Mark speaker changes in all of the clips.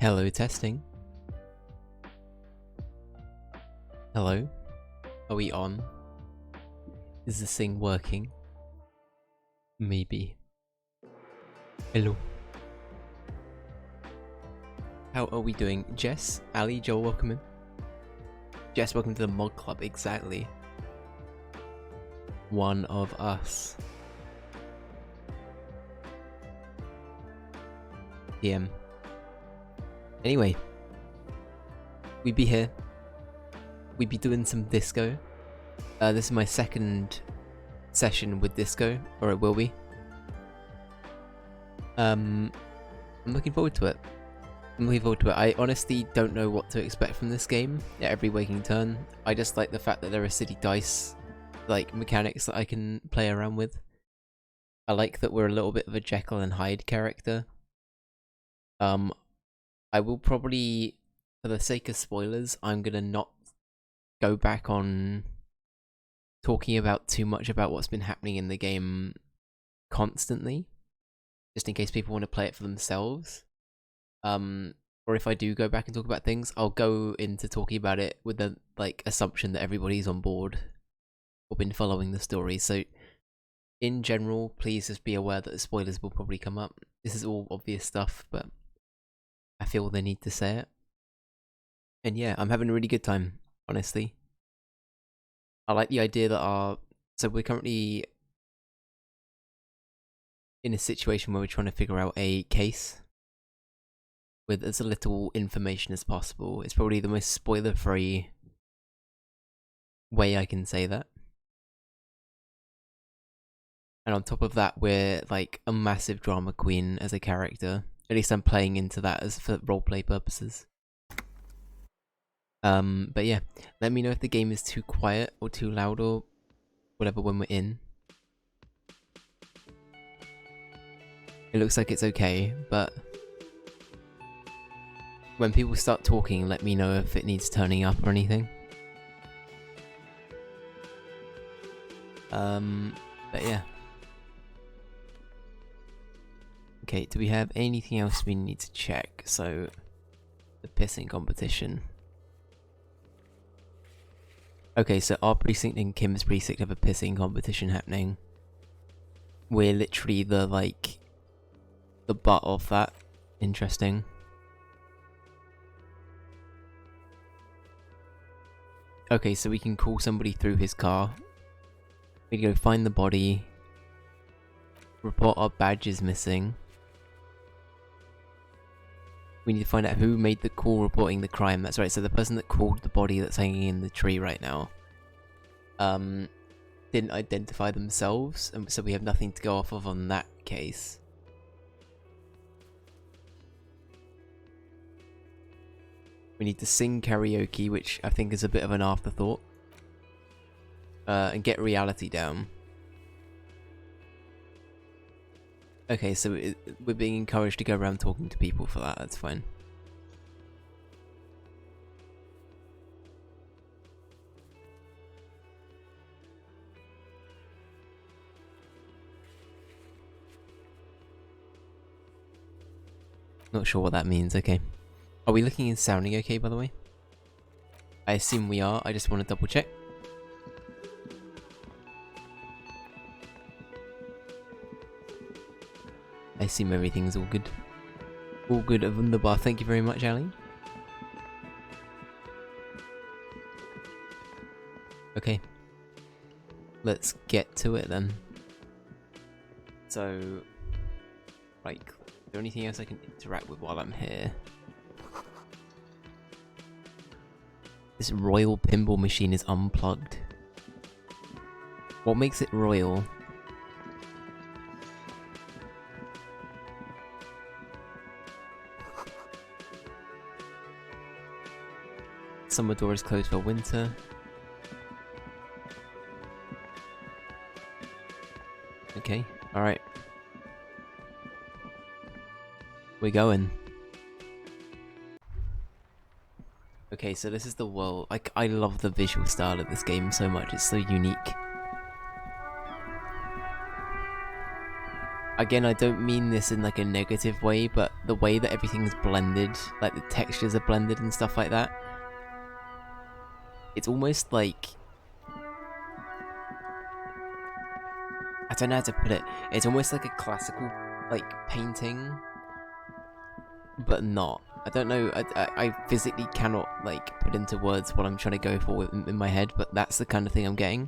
Speaker 1: Hello, testing. Hello? Are we on? Is this thing working? Maybe. Hello. How are we doing? Jess, Ali, Joel, welcome in. Jess, welcome to the mod club, exactly. One of us. DM. Anyway. We'd be here. We'd be doing some disco. This is my second session with disco, or it will be. I'm looking forward to it. I honestly don't know what to expect from this game at every waking turn. I just like the fact that there are city dice, like, mechanics that I can play around with. I like that we're a little bit of a Jekyll and Hyde character. I will probably, for the sake of spoilers, I'm gonna not go back on talking about too much about what's been happening in the game constantly, just in case people want to play it for themselves. Or if I do go back and talk about things, I'll go into talking about it with the assumption that everybody's on board or been following the story. So in general, please just be aware that the spoilers will probably come up. This is all obvious stuff, but I feel the need to say it. And yeah, I'm having a really good time, honestly. I like the idea that so we're currently in a situation where we're trying to figure out a case with as little information as possible. It's probably the most spoiler-free way I can say that. And on top of that, we're like a massive drama queen as a character. At least I'm playing into that as for roleplay purposes. But yeah, let me know if the game is too quiet or too loud or whatever when we're in. It looks like it's okay, but when people start talking, let me know if it needs turning up or anything. But yeah. Okay, do we have anything else we need to check? So, the pissing competition. Okay, so our precinct and Kim's precinct have a pissing competition happening. We're literally the butt of that. Interesting. Okay, so we can call somebody through his car. We go find the body. Report our badges missing. We need to find out who made the call reporting the crime. That's right, so the person that called the body that's hanging in the tree right now didn't identify themselves, and so we have nothing to go off of on that case. We need to sing karaoke, which I think is a bit of an afterthought. And get reality down. Okay, so we're being encouraged to go around talking to people for that, that's fine. Not sure what that means, okay. Are we looking and sounding okay, by the way? I assume we are, I just want to double check. I assume everything's all good. All good, wunderbar. Thank you very much, Ali. Okay. Let's get to it then. So, is there anything else I can interact with while I'm here? This royal pinball machine is unplugged. What makes it royal? Summer door is closed for winter. Okay, alright. We're going. Okay, so this is the world. I love the visual style of this game so much, it's so unique. Again, I don't mean this in like a negative way, but the way that everything's blended, like the textures are blended and stuff like that, it's almost like, I don't know how to put it, it's almost like a classical, like, painting, but not. I don't know, I physically cannot, like, put into words what I'm trying to go for in my head, but that's the kind of thing I'm getting.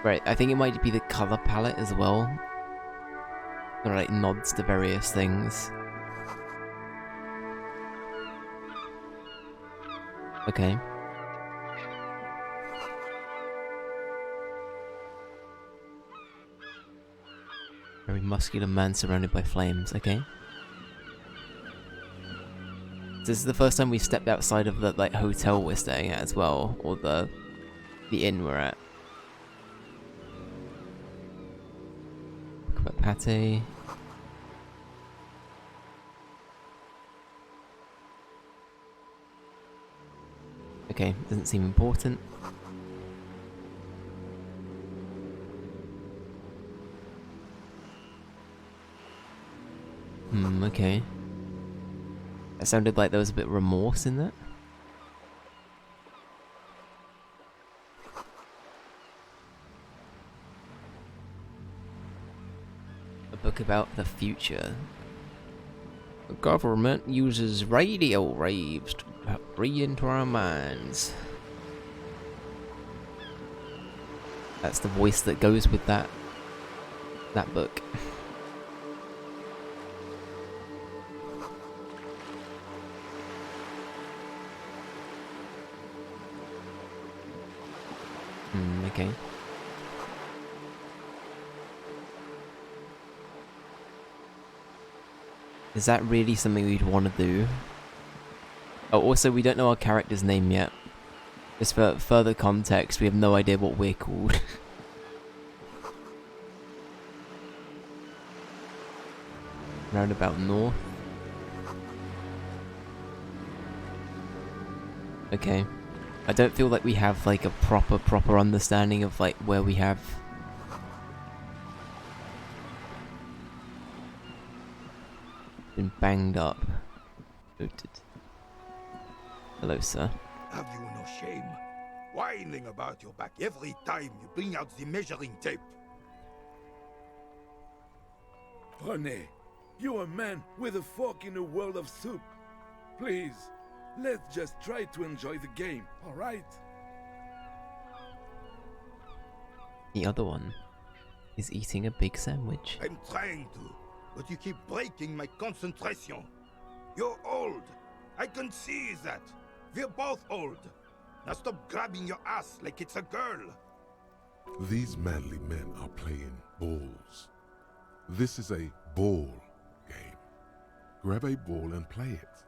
Speaker 1: Right, I think it might be the color palette as well. Or like nods to various things. Okay. Very muscular man surrounded by flames, okay. This is the first time we stepped outside of the like hotel we're staying at as well, or the inn we're at. Talk about pate. Okay, doesn't seem important. Okay. That sounded like there was a bit of remorse in that. A book about the future. The government uses radio waves to read into our minds. That's the voice that goes with that book. Okay. Is that really something we'd want to do? Oh, also, we don't know our character's name yet. Just for further context, we have no idea what we're called. Roundabout north. Okay. I don't feel like we have like a proper understanding of like where we have been banged up. Noted. Hello, sir.
Speaker 2: Have you no shame? Whining about your back every time you bring out the measuring tape.
Speaker 3: René, you're a man with a fork in a world of soup. Please, let's just try to enjoy the game, alright?
Speaker 1: The other one is eating a big sandwich.
Speaker 2: I'm trying to, but you keep breaking my concentration. You're old. I can see that. We're both old. Now stop grabbing your ass like it's a girl.
Speaker 4: These manly men are playing balls. This is a ball game. Grab a ball and play it.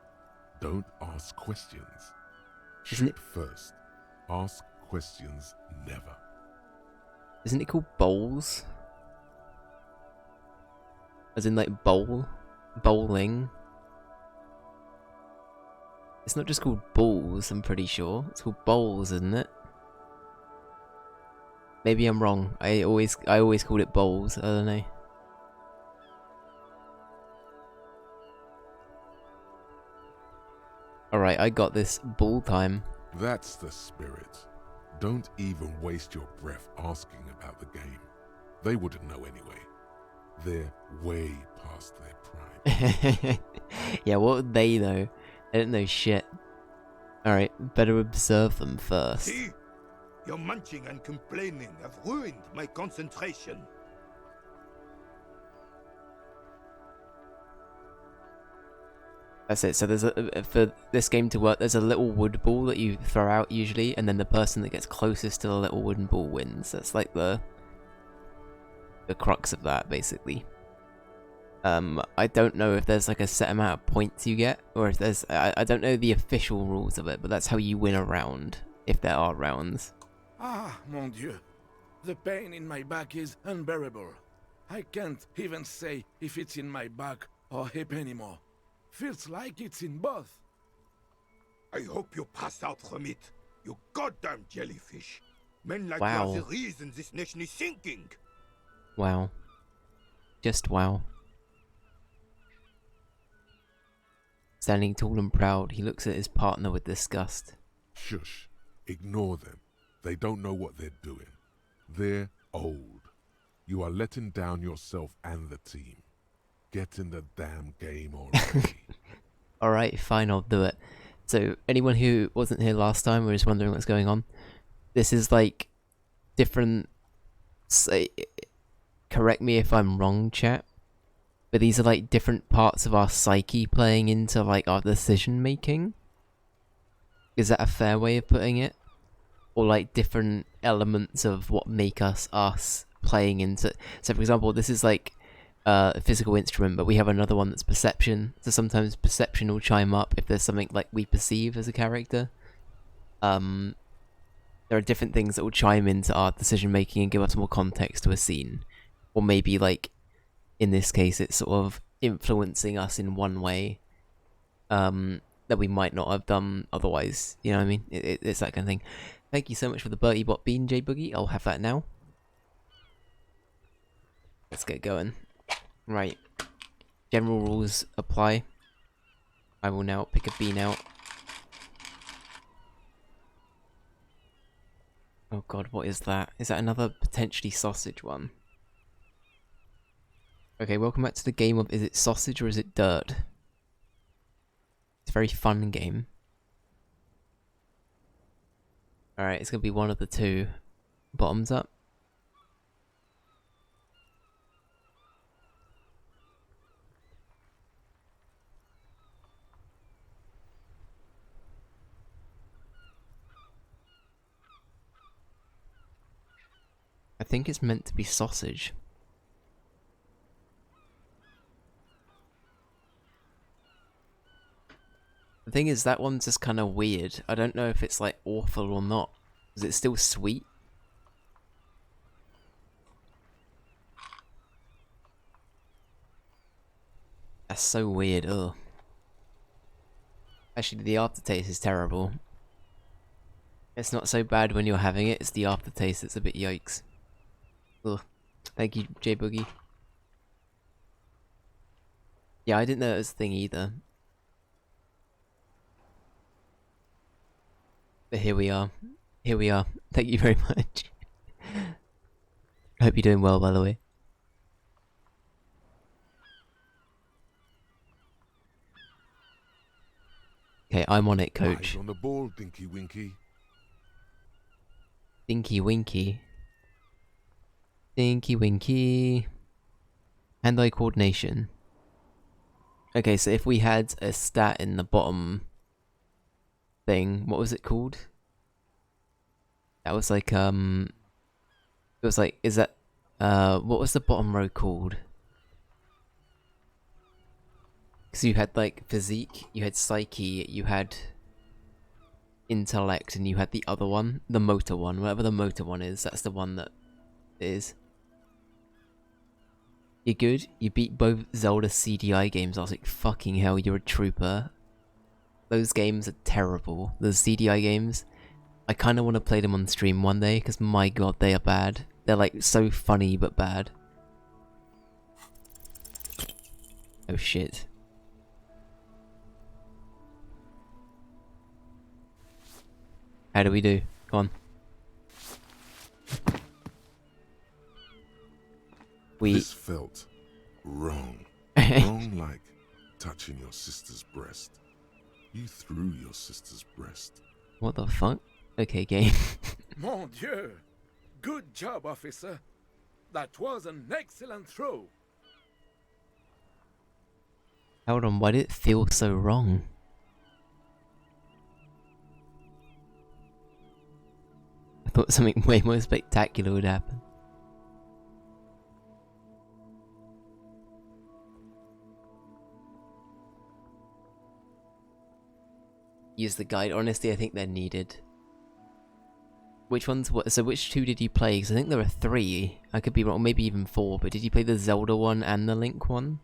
Speaker 4: Don't ask questions. Shoot first. Ask questions never.
Speaker 1: Isn't it called bowls? As in like bowl? Bowling? It's not just called balls, I'm pretty sure. It's called bowls, isn't it? Maybe I'm wrong. I always called it bowls, I don't know. Alright, I got this. Ball time.
Speaker 4: That's the spirit. Don't even waste your breath asking about the game. They wouldn't know anyway. They're way past their prime.
Speaker 1: Yeah, what would they know? They don't know shit. Alright, better observe them first.
Speaker 2: See? Your munching and complaining have ruined my concentration.
Speaker 1: That's it. So there's for this game to work, there's a little wood ball that you throw out usually, and then the person that gets closest to the little wooden ball wins. That's like the crux of that, basically. I don't know if there's like a set amount of points you get, or if there's I don't know the official rules of it, but that's how you win a round, if there are rounds.
Speaker 3: Ah, mon Dieu. The pain in my back is unbearable. I can't even say if it's in my back or hip anymore. Feels like it's in both.
Speaker 2: I hope you pass out from it, you goddamn jellyfish. Men like
Speaker 1: Wow.
Speaker 2: you are the reason this nation is sinking.
Speaker 1: Wow. Just wow. Standing tall and proud, he looks at his partner with disgust.
Speaker 4: Shush. Ignore them. They don't know what they're doing. They're old. You are letting down yourself and the team. Get in the damn game already.
Speaker 1: Alright, fine, I'll do it. So, anyone who wasn't here last time or is wondering what's going on, this is like different. Say, correct me if I'm wrong, chat, but these are like different parts of our psyche playing into like our decision making. Is that a fair way of putting it? Or like different elements of what make us us playing into. So, for example, this is like a physical instrument, but we have another one that's perception. So sometimes perception will chime up if there's something like we perceive as a character. There are different things that will chime into our decision making and give us more context to a scene. Or maybe like in this case it's sort of influencing us in one way that we might not have done otherwise. You know what I mean? It's that kind of thing. Thank you so much for the Bertie Bot Bean, J Boogie. I'll have that now. Let's get going. Right. General rules apply. I will now pick a bean out. Oh god, what is that? Is that another potentially sausage one? Okay, welcome back to the game of is it sausage or is it dirt? It's a very fun game. Alright, it's gonna be one of the two. Bottoms up. I think it's meant to be sausage. The thing is, that one's just kind of weird. I don't know if it's like awful or not. Is it still sweet? That's so weird, ugh. Actually, the aftertaste is terrible. It's not so bad when you're having it, it's the aftertaste that's a bit yikes. Ugh. Thank you, J Boogie. Yeah, I didn't know it was a thing either. But here we are. Here we are. Thank you very much. I hope you're doing well, by the way. Okay, I'm on it, coach.
Speaker 4: Eyes on the ball, Dinky Winky.
Speaker 1: Dinky Winky. Dinky Winky. Hand-eye coordination. Okay, so if we had a stat in the bottom thing, what was it called? That was like, it was like, is that, what was the bottom row called? Because you had like physique, you had psyche, you had intellect, and you had the other one, the motor one. Whatever the motor one is, that's the one that is. You're good? You beat both Zelda CDI games. I was like, fucking hell, you're a trooper. Those games are terrible. Those CDI games, I kind of want to play them on stream one day, because my god, they are bad. They're like so funny, but bad. Oh shit. How do we do? Go on.
Speaker 4: This felt wrong. Wrong like touching your sister's breast. You threw your sister's breast.
Speaker 1: What the fuck? Okay, game.
Speaker 3: Mon Dieu! Good job, officer. That was an excellent throw.
Speaker 1: Hold on, why did it feel so wrong? I thought something way more spectacular would happen. Use the guide. Honestly, I think they're needed. Which ones? So which two did you play? Because I think there are 3. I could be wrong, maybe even 4. But did you play the Zelda one and the Link one?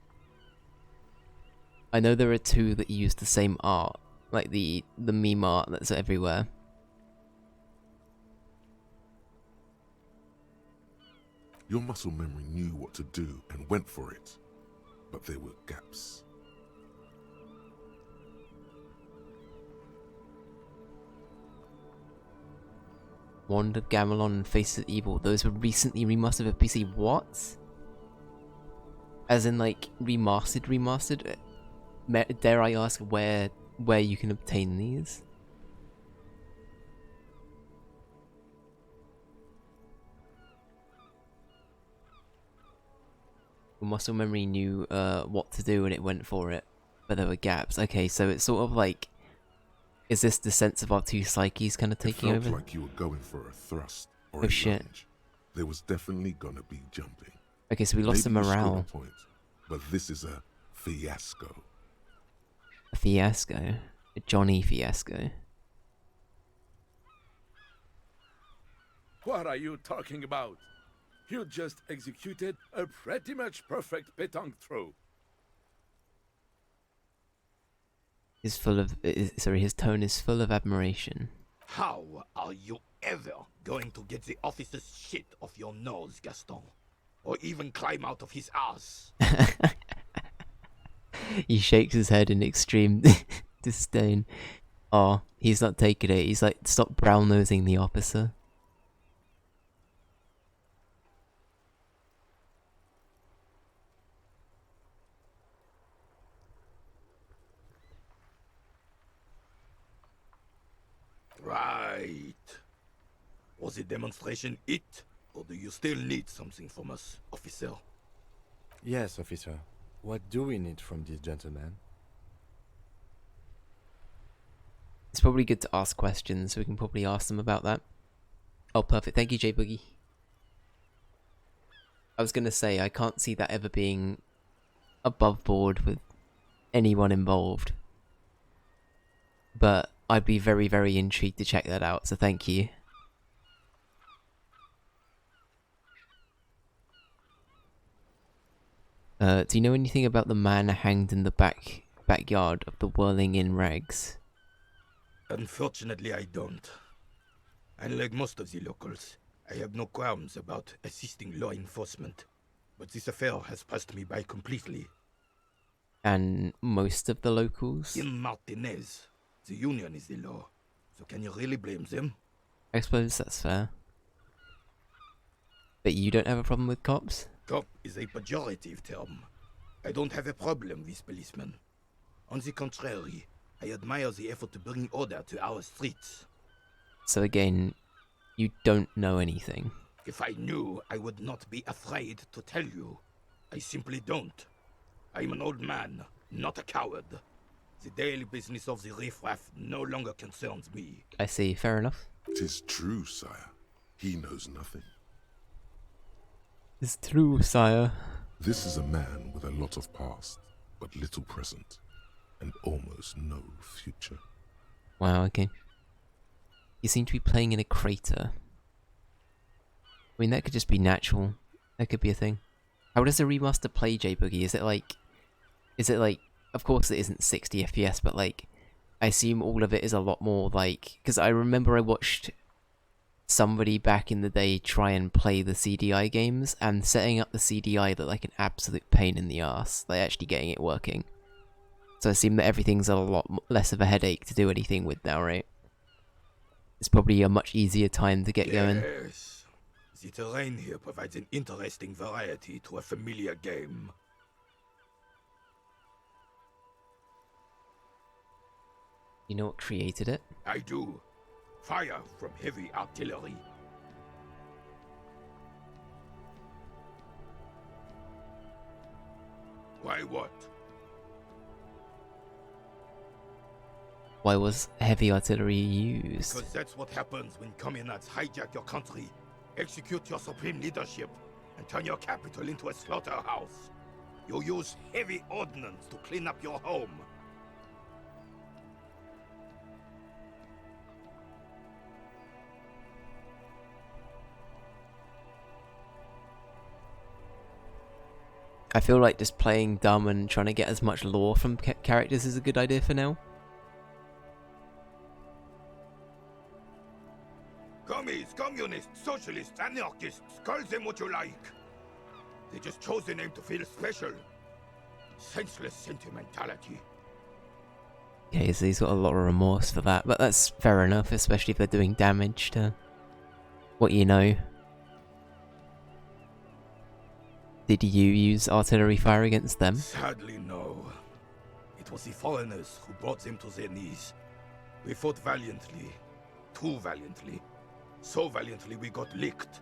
Speaker 1: I know there are 2 that use the same art, like the meme art that's everywhere.
Speaker 4: Your muscle memory knew what to do and went for it. But there were gaps.
Speaker 1: Wand of Gamelon and Faces of Evil. Those were recently remastered for PC. What? As in, like, remastered? Dare I ask where you can obtain these? Muscle memory knew what to do and it went for it, but there were gaps. Okay, so it's sort of like, is this the sense of our two psyches kind of taking
Speaker 4: over?
Speaker 1: It felt
Speaker 4: like you were going for a thrust or
Speaker 1: oh
Speaker 4: a
Speaker 1: shit.
Speaker 4: lunge. There was definitely gonna be jumping.
Speaker 1: Okay, so we lost the
Speaker 4: Maybe you scored
Speaker 1: morale.
Speaker 4: a point, but this is a fiasco.
Speaker 1: A fiasco? A Johnny fiasco?
Speaker 3: What are you talking about? You just executed a pretty much perfect pétanque throw.
Speaker 1: Is full of his tone is full of admiration.
Speaker 2: How are you ever going to get the officer's shit off your nose, Gaston? Or even climb out of his ass?
Speaker 1: He shakes his head in extreme disdain. Oh, he's not taking it. He's like, stop brown nosing the officer.
Speaker 2: Right. Was the demonstration it? Or do you still need something from us, officer?
Speaker 5: Yes, officer. What do we need from this gentleman?
Speaker 1: It's probably good to ask questions, so we can probably ask them about that. Oh, perfect. Thank you, J Boogie. I was gonna say, I can't see that ever being above board with anyone involved. But I'd be very, very intrigued to check that out, so thank you. Do you know anything about the man hanged in the backyard of the Whirling Inn Rags?
Speaker 2: Unfortunately, I don't. Unlike most of the locals, I have no qualms about assisting law enforcement. But this affair has passed me by completely.
Speaker 1: And most of the locals?
Speaker 2: In Martinez, the union is the law. So can you really blame them?
Speaker 1: I suppose that's fair. But you don't have a problem with cops?
Speaker 2: Cop is a pejorative term. I don't have a problem with policemen. On the contrary, I admire the effort to bring order to our streets.
Speaker 1: So again, you don't know anything.
Speaker 2: If I knew, I would not be afraid to tell you. I simply don't. I'm an old man, not a coward. The daily business of the riffraff no longer concerns me.
Speaker 1: I see, fair enough.
Speaker 4: 'Tis true, sire. He knows nothing.
Speaker 1: It's true, sire.
Speaker 4: This is a man with a lot of past, but little present, and almost no future.
Speaker 1: Wow, okay. You seem to be playing in a crater. I mean, that could just be natural. That could be a thing. How does a remaster play, J Boogie? Is it like, of course it isn't 60 FPS, but like, I assume all of it is a lot more like, because I remember I watched somebody back in the day try and play the CDI games, and setting up the CDI looked like an absolute pain in the ass, like actually getting it working. So I assume that everything's a lot less of a headache to do anything with now, right? It's probably a much easier time to get going.
Speaker 2: Yes. The terrain here provides an interesting variety to a familiar game.
Speaker 1: You know what created it?
Speaker 2: I do. Fire from heavy artillery. Why what?
Speaker 1: Why was heavy artillery used?
Speaker 2: Because that's what happens when communards hijack your country, execute your supreme leadership, and turn your capital into a slaughterhouse. You use heavy ordnance to clean up your home.
Speaker 1: I feel like just playing dumb and trying to get as much lore from characters is a good idea for now.
Speaker 2: Commies, communists, socialists, anarchists, call them what you like. They just chose the name to feel special. Senseless sentimentality.
Speaker 1: Okay, so he's got a lot of remorse for that, but that's fair enough, especially if they're doing damage to what you know. Did you use artillery fire against them?
Speaker 2: Sadly, no. It was the foreigners who brought them to their knees. We fought valiantly. Too valiantly. So valiantly we got licked.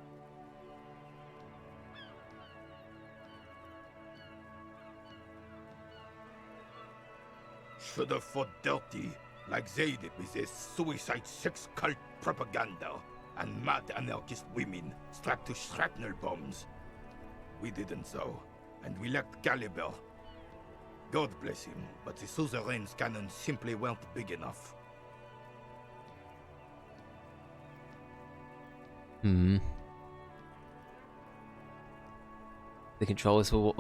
Speaker 2: Should have fought dirty, like they did with their suicide sex cult propaganda and mad anarchist women strapped to shrapnel bombs. We didn't though, and we lacked caliber. God bless him, but the suzerain's cannons simply weren't big enough.
Speaker 1: Hmm. The controls were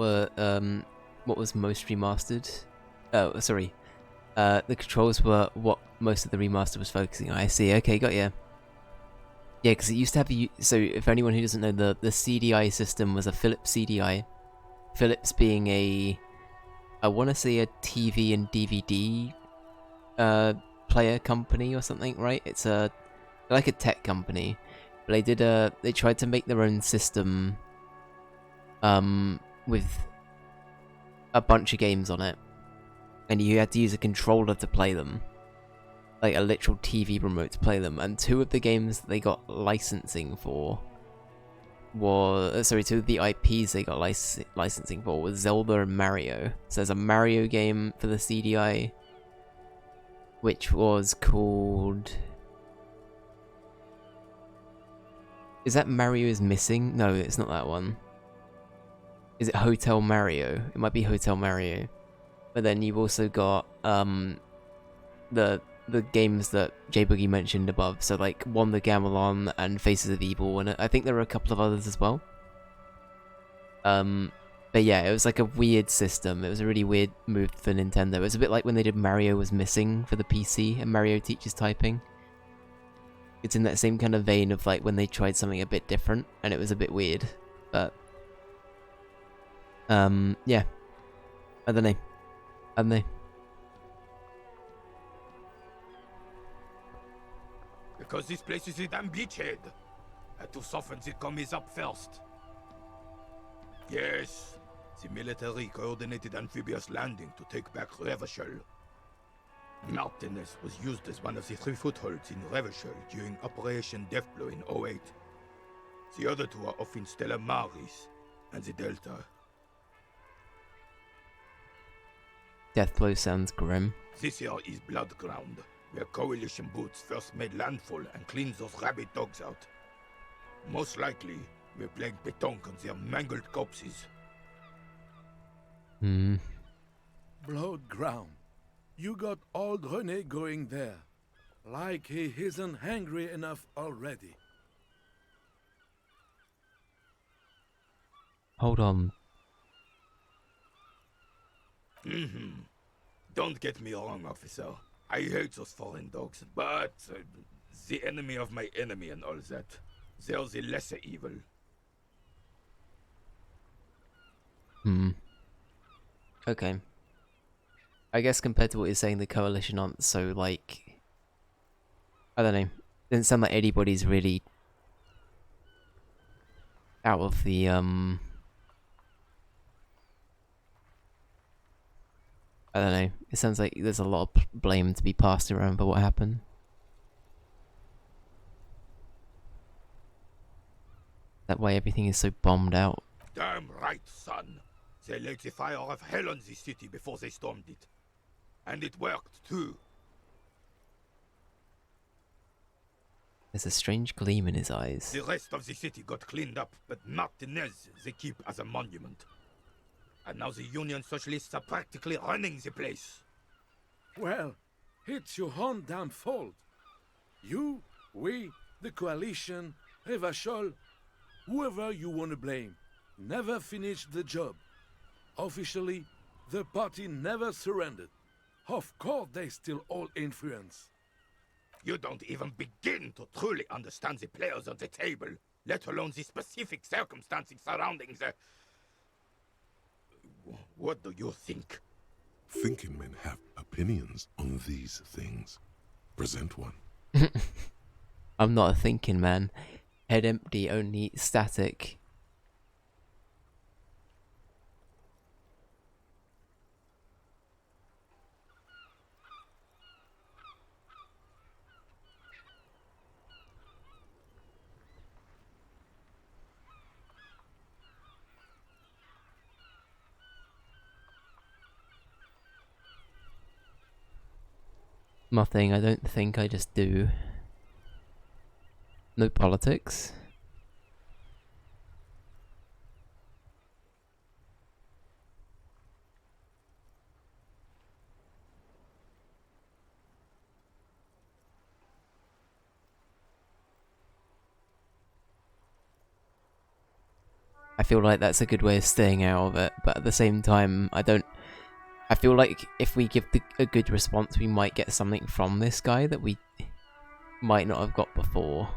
Speaker 1: what was most remastered. Oh, sorry. The controls were what most of the remaster was focusing on. I see. Okay, got ya. Yeah, because it used to have the. So, if anyone who doesn't know, the CDI system was a Philips CDI. Philips being I want to say a TV and DVD player company or something, right? It's like a tech company. But they tried to make their own system with a bunch of games on it. And you had to use a controller to play them. Like a literal TV remote to play them. And two of the games that they got licensing for two of the IPs they got licensing for was Zelda and Mario. So there's a Mario game for the CDI, which was called... Is that Mario is Missing? No, it's not that one. Is it Hotel Mario? It might be Hotel Mario. But then you've also got the games that J-Boogie mentioned above. So like Wonder Gamelon and Faces of Evil, and I think there were a couple of others as well. But yeah, it was like a weird system. It was a really weird move for Nintendo. It was a bit like when they did Mario was Missing for the PC and Mario Teaches Typing. It's in that same kind of vein of like when they tried something a bit different and it was a bit weird. But yeah. I don't know.
Speaker 2: Because this place is a damn beachhead. Had to soften the commies up first. Yes, the military coordinated amphibious landing to take back Revachol. Martinez was used as one of the 3 footholds in Revachol during Operation Deathblow in 08. The other 2 are off in Stella Maris and the Delta.
Speaker 1: Deathblow sounds grim.
Speaker 2: This here is Blood Ground, where Coalition boots first made landfall and cleaned those rabid dogs out. Most likely, we're playing pétanque on their mangled corpses.
Speaker 1: Hmm.
Speaker 3: Blood ground. You got old René going there. Like he isn't hungry enough already.
Speaker 1: Hold on.
Speaker 2: Don't get me wrong, officer. I hate those foreign dogs, but the enemy of my enemy and all that. They're the lesser evil.
Speaker 1: Okay. I guess compared to what you're saying, the Coalition aren't so, like... I don't know. Doesn't sound like anybody's really... out of the, I don't know. It sounds like there's a lot of blame to be passed around for what happened. That way everything is so bombed out.
Speaker 2: Damn right, son. They laid the fire of hell on the city before they stormed it. And it worked, too.
Speaker 1: There's a strange gleam in his eyes.
Speaker 2: The rest of the city got cleaned up, but Martinez they keep as a monument. And now the Union Socialists are practically running the place.
Speaker 3: Well, it's your own damn fault. You, we, the Coalition, Revachol, whoever you want to blame, never finished the job. Officially, the party never surrendered. Of course they still hold influence.
Speaker 2: You don't even begin to truly understand the players on the table, let alone the specific circumstances surrounding the... What do you think?
Speaker 4: Thinking men have opinions on these things. Present one.
Speaker 1: I'm not a thinking man. Head empty, only static. Nothing, I don't think, I just do. No politics. I feel like that's a good way of staying out of it, but at the same time, I feel like if we give a good response, we might get something from this guy that we might not have got before.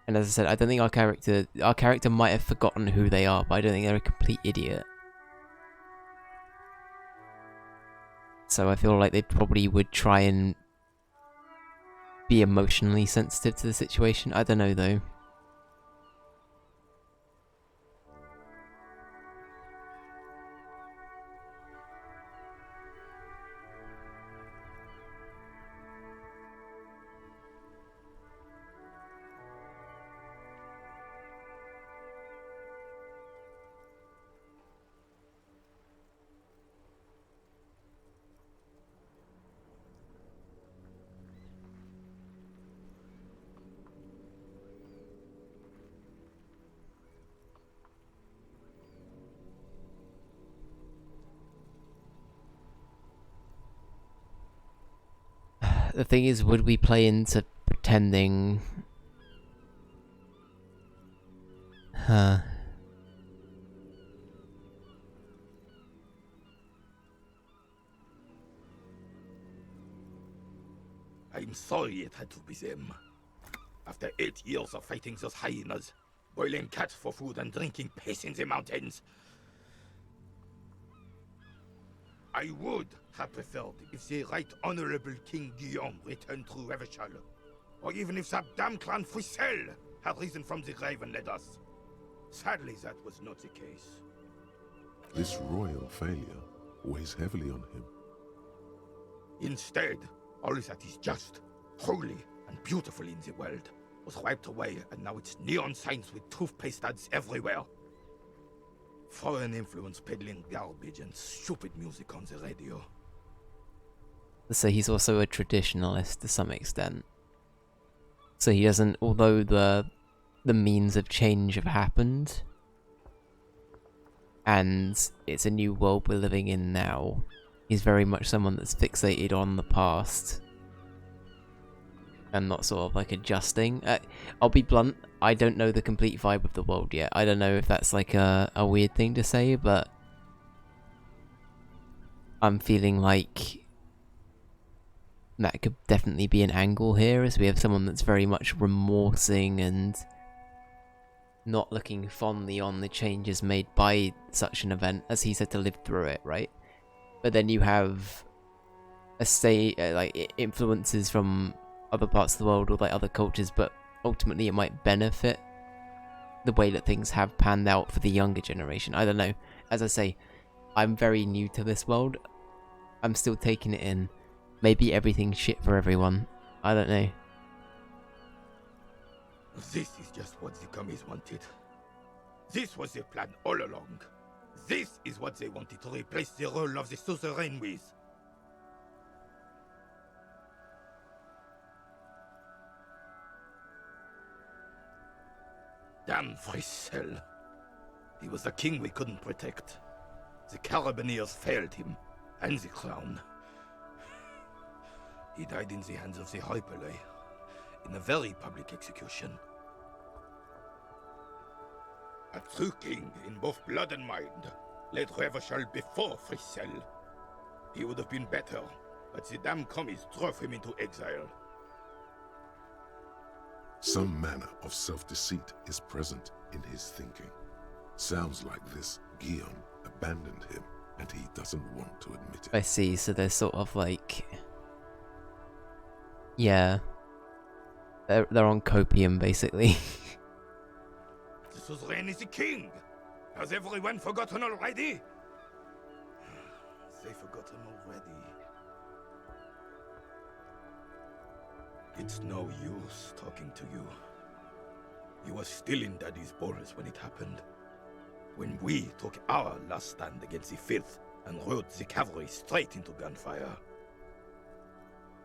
Speaker 1: And as I said, I don't think our character might have forgotten who they are, but I don't think they're a complete idiot. So I feel like they probably would try and be emotionally sensitive to the situation. I don't know though. The thing is, would we play into pretending... Huh.
Speaker 2: I'm sorry it had to be them. After 8 years of fighting those hyenas, boiling cats for food and drinking piss in the mountains, I would have preferred if the Right Honorable King Guillaume returned through Ravington, or even if that damn clan Frisell had risen from the grave and led us. Sadly, that was not the case.
Speaker 4: This royal failure weighs heavily on him.
Speaker 2: Instead, all that is just, holy, and beautiful in the world was wiped away, and now it's neon signs with toothpaste ads everywhere. Foreign influence peddling garbage and stupid music on the radio.
Speaker 1: So he's also a traditionalist to some extent. So he doesn't, although the means of change have happened, and it's a new world we're living in now, he's very much someone that's fixated on the past and not sort of like adjusting. I'll be blunt, I don't know the complete vibe of the world yet. I don't know if that's like a weird thing to say, but I'm feeling like that could definitely be an angle here, as we have someone that's very much remorsing and not looking fondly on the changes made by such an event, as he said, to live through it, right? But then you have a like influences from other parts of the world or like other cultures, but ultimately it might benefit the way that things have panned out for the younger generation. I don't know. As I say, I'm very new to this world. I'm still taking it in. Maybe everything's shit for everyone. I don't know.
Speaker 2: This is just what the commies wanted. This was their plan all along. This is what they wanted to replace the role of the suzerain with. Damn Frisell. He was the king we couldn't protect. The Carabineers failed him, and the crown. He died in the hands of the Hyperlay, in a very public execution. A true king in both blood and mind led Ravington before Frisell. He would have been better but the damn commies drove him into exile.
Speaker 4: Some manner of self-deceit is present in his thinking. Sounds like this Guillaume abandoned him, and he doesn't want to admit it.
Speaker 1: I see, so they're sort of like... Yeah. They're on copium, basically.
Speaker 2: The suzerain is the king! Has everyone forgotten already? They forgotten already. It's no use talking to you. You were still in Daddy's balls when it happened. When we took our last stand against the filth and rode the cavalry straight into gunfire.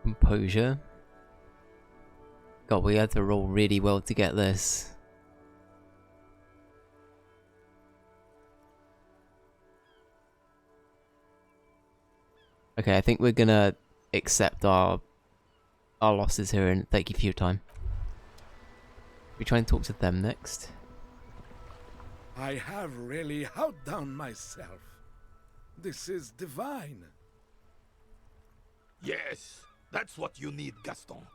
Speaker 1: Composure. God, we had to roll really well to get this. Okay, I think we're gonna accept our losses here and thank you for your time. We try and talk to them next.
Speaker 3: I have really outdone myself. This is divine.
Speaker 2: Yes, that's what you need, Gaston.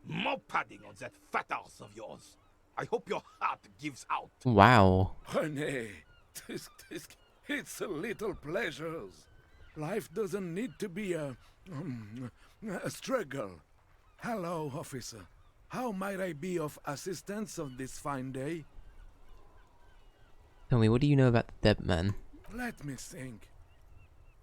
Speaker 2: More padding on that fat arse of yours. I hope your heart gives out.
Speaker 1: Wow.
Speaker 3: René, it's a little pleasures. Life doesn't need to be a struggle. Hello, officer. How might I be of assistance on this fine day?
Speaker 1: Tell me, what do you know about the dead man?
Speaker 3: Let me think.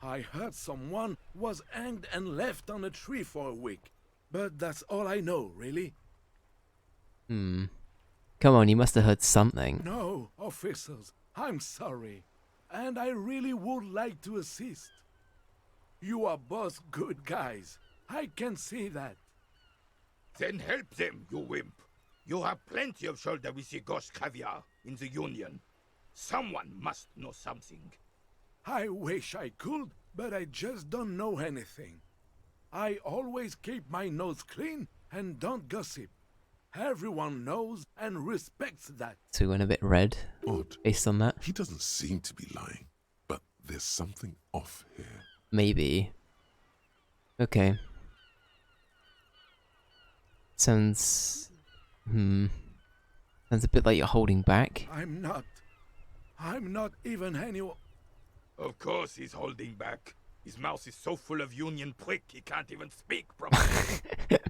Speaker 3: I heard someone was hanged and left on a tree for a week. But that's all I know, really.
Speaker 1: Come on, you must have heard something.
Speaker 3: No, officers, I'm sorry. And I really would like to assist. You are both good guys. I can see that.
Speaker 2: Then help them, you wimp. You have plenty of shoulder with the ghost caviar in the Union. Someone must know something.
Speaker 3: I wish I could, but I just don't know anything. I always keep my nose clean and don't gossip. Everyone knows and respects that.
Speaker 1: So we went a bit red
Speaker 4: Odd.
Speaker 1: based on that.
Speaker 4: He doesn't seem to be lying, but there's something off here.
Speaker 1: Maybe. Okay. Sounds... Sounds a bit like you're holding back.
Speaker 3: I'm not even anyone.
Speaker 2: Of course he's holding back. His mouth is so full of Union prick he can't even speak properly.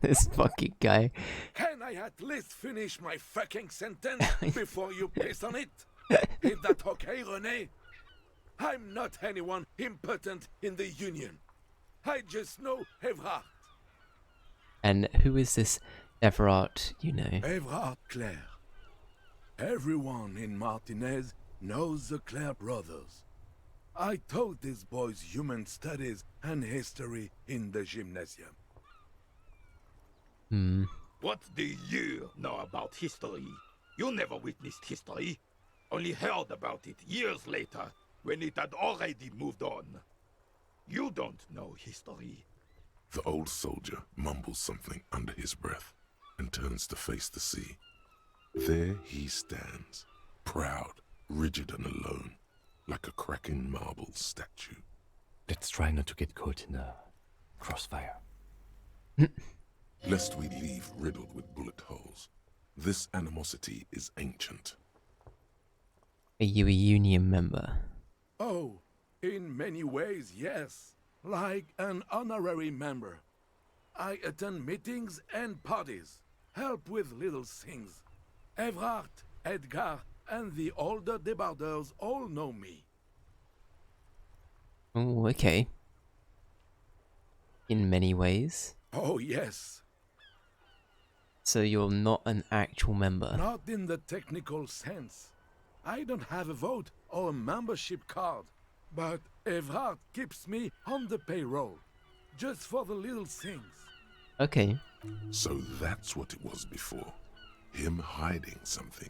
Speaker 1: This fucking guy.
Speaker 3: Can I at least finish my fucking sentence before you piss on it? Is that okay, René? I'm not anyone impotent in the Union. I just know Evrard.
Speaker 1: And who is this Everard, you know?
Speaker 3: Evrard Clare. Everyone in Martinez knows the Clare brothers. I taught these boys human studies and history in the gymnasium.
Speaker 2: What do you know about history? You never witnessed history. Only heard about it years later, when it had already moved on. You don't know history.
Speaker 4: The old soldier mumbles something under his breath and turns to face the sea. There he stands, proud, rigid and alone, like a cracking marble statue.
Speaker 5: Let's try not to get caught in a crossfire.
Speaker 4: Lest we leave riddled with bullet holes. This animosity is ancient.
Speaker 1: Are you a Union member?
Speaker 3: Oh, in many ways, yes. Like an honorary member. I attend meetings and parties, help with little things. Evrard, Edgar, and the older debardeurs all know me.
Speaker 1: Oh, okay. In many ways.
Speaker 3: Oh, yes.
Speaker 1: So you're not an actual member?
Speaker 3: Not in the technical sense. I don't have a vote or a membership card. But Evrard keeps me on the payroll. Just for the little things.
Speaker 1: Okay.
Speaker 4: So that's what it was before. Him hiding something.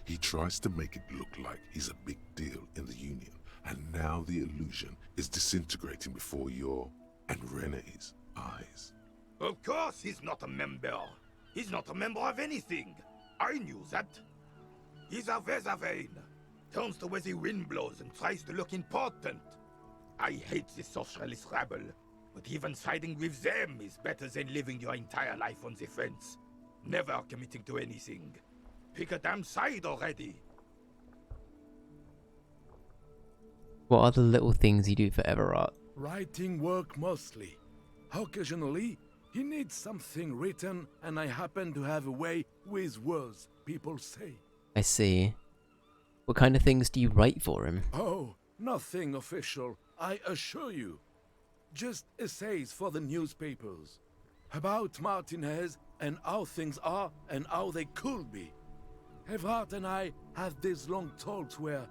Speaker 4: He tries to make it look like he's a big deal in the Union. And now the illusion is disintegrating before your and René's eyes.
Speaker 2: Of course he's not a member. He's not a member of anything. I knew that. He's a Vezavane. Turns the way the wind blows and tries to look important. I hate this socialist rabble. But even siding with them is better than living your entire life on the fence. Never committing to anything. Pick a damn side already.
Speaker 1: What are the little things you do for Everard?
Speaker 3: Writing work mostly. Occasionally, he needs something written, and I happen to have a way with words, people say.
Speaker 1: I see. What kind of things do you write for him?
Speaker 3: Oh, nothing official, I assure you. Just essays for the newspapers. About Martinez and how things are and how they could be. Everhart and I have these long talks where...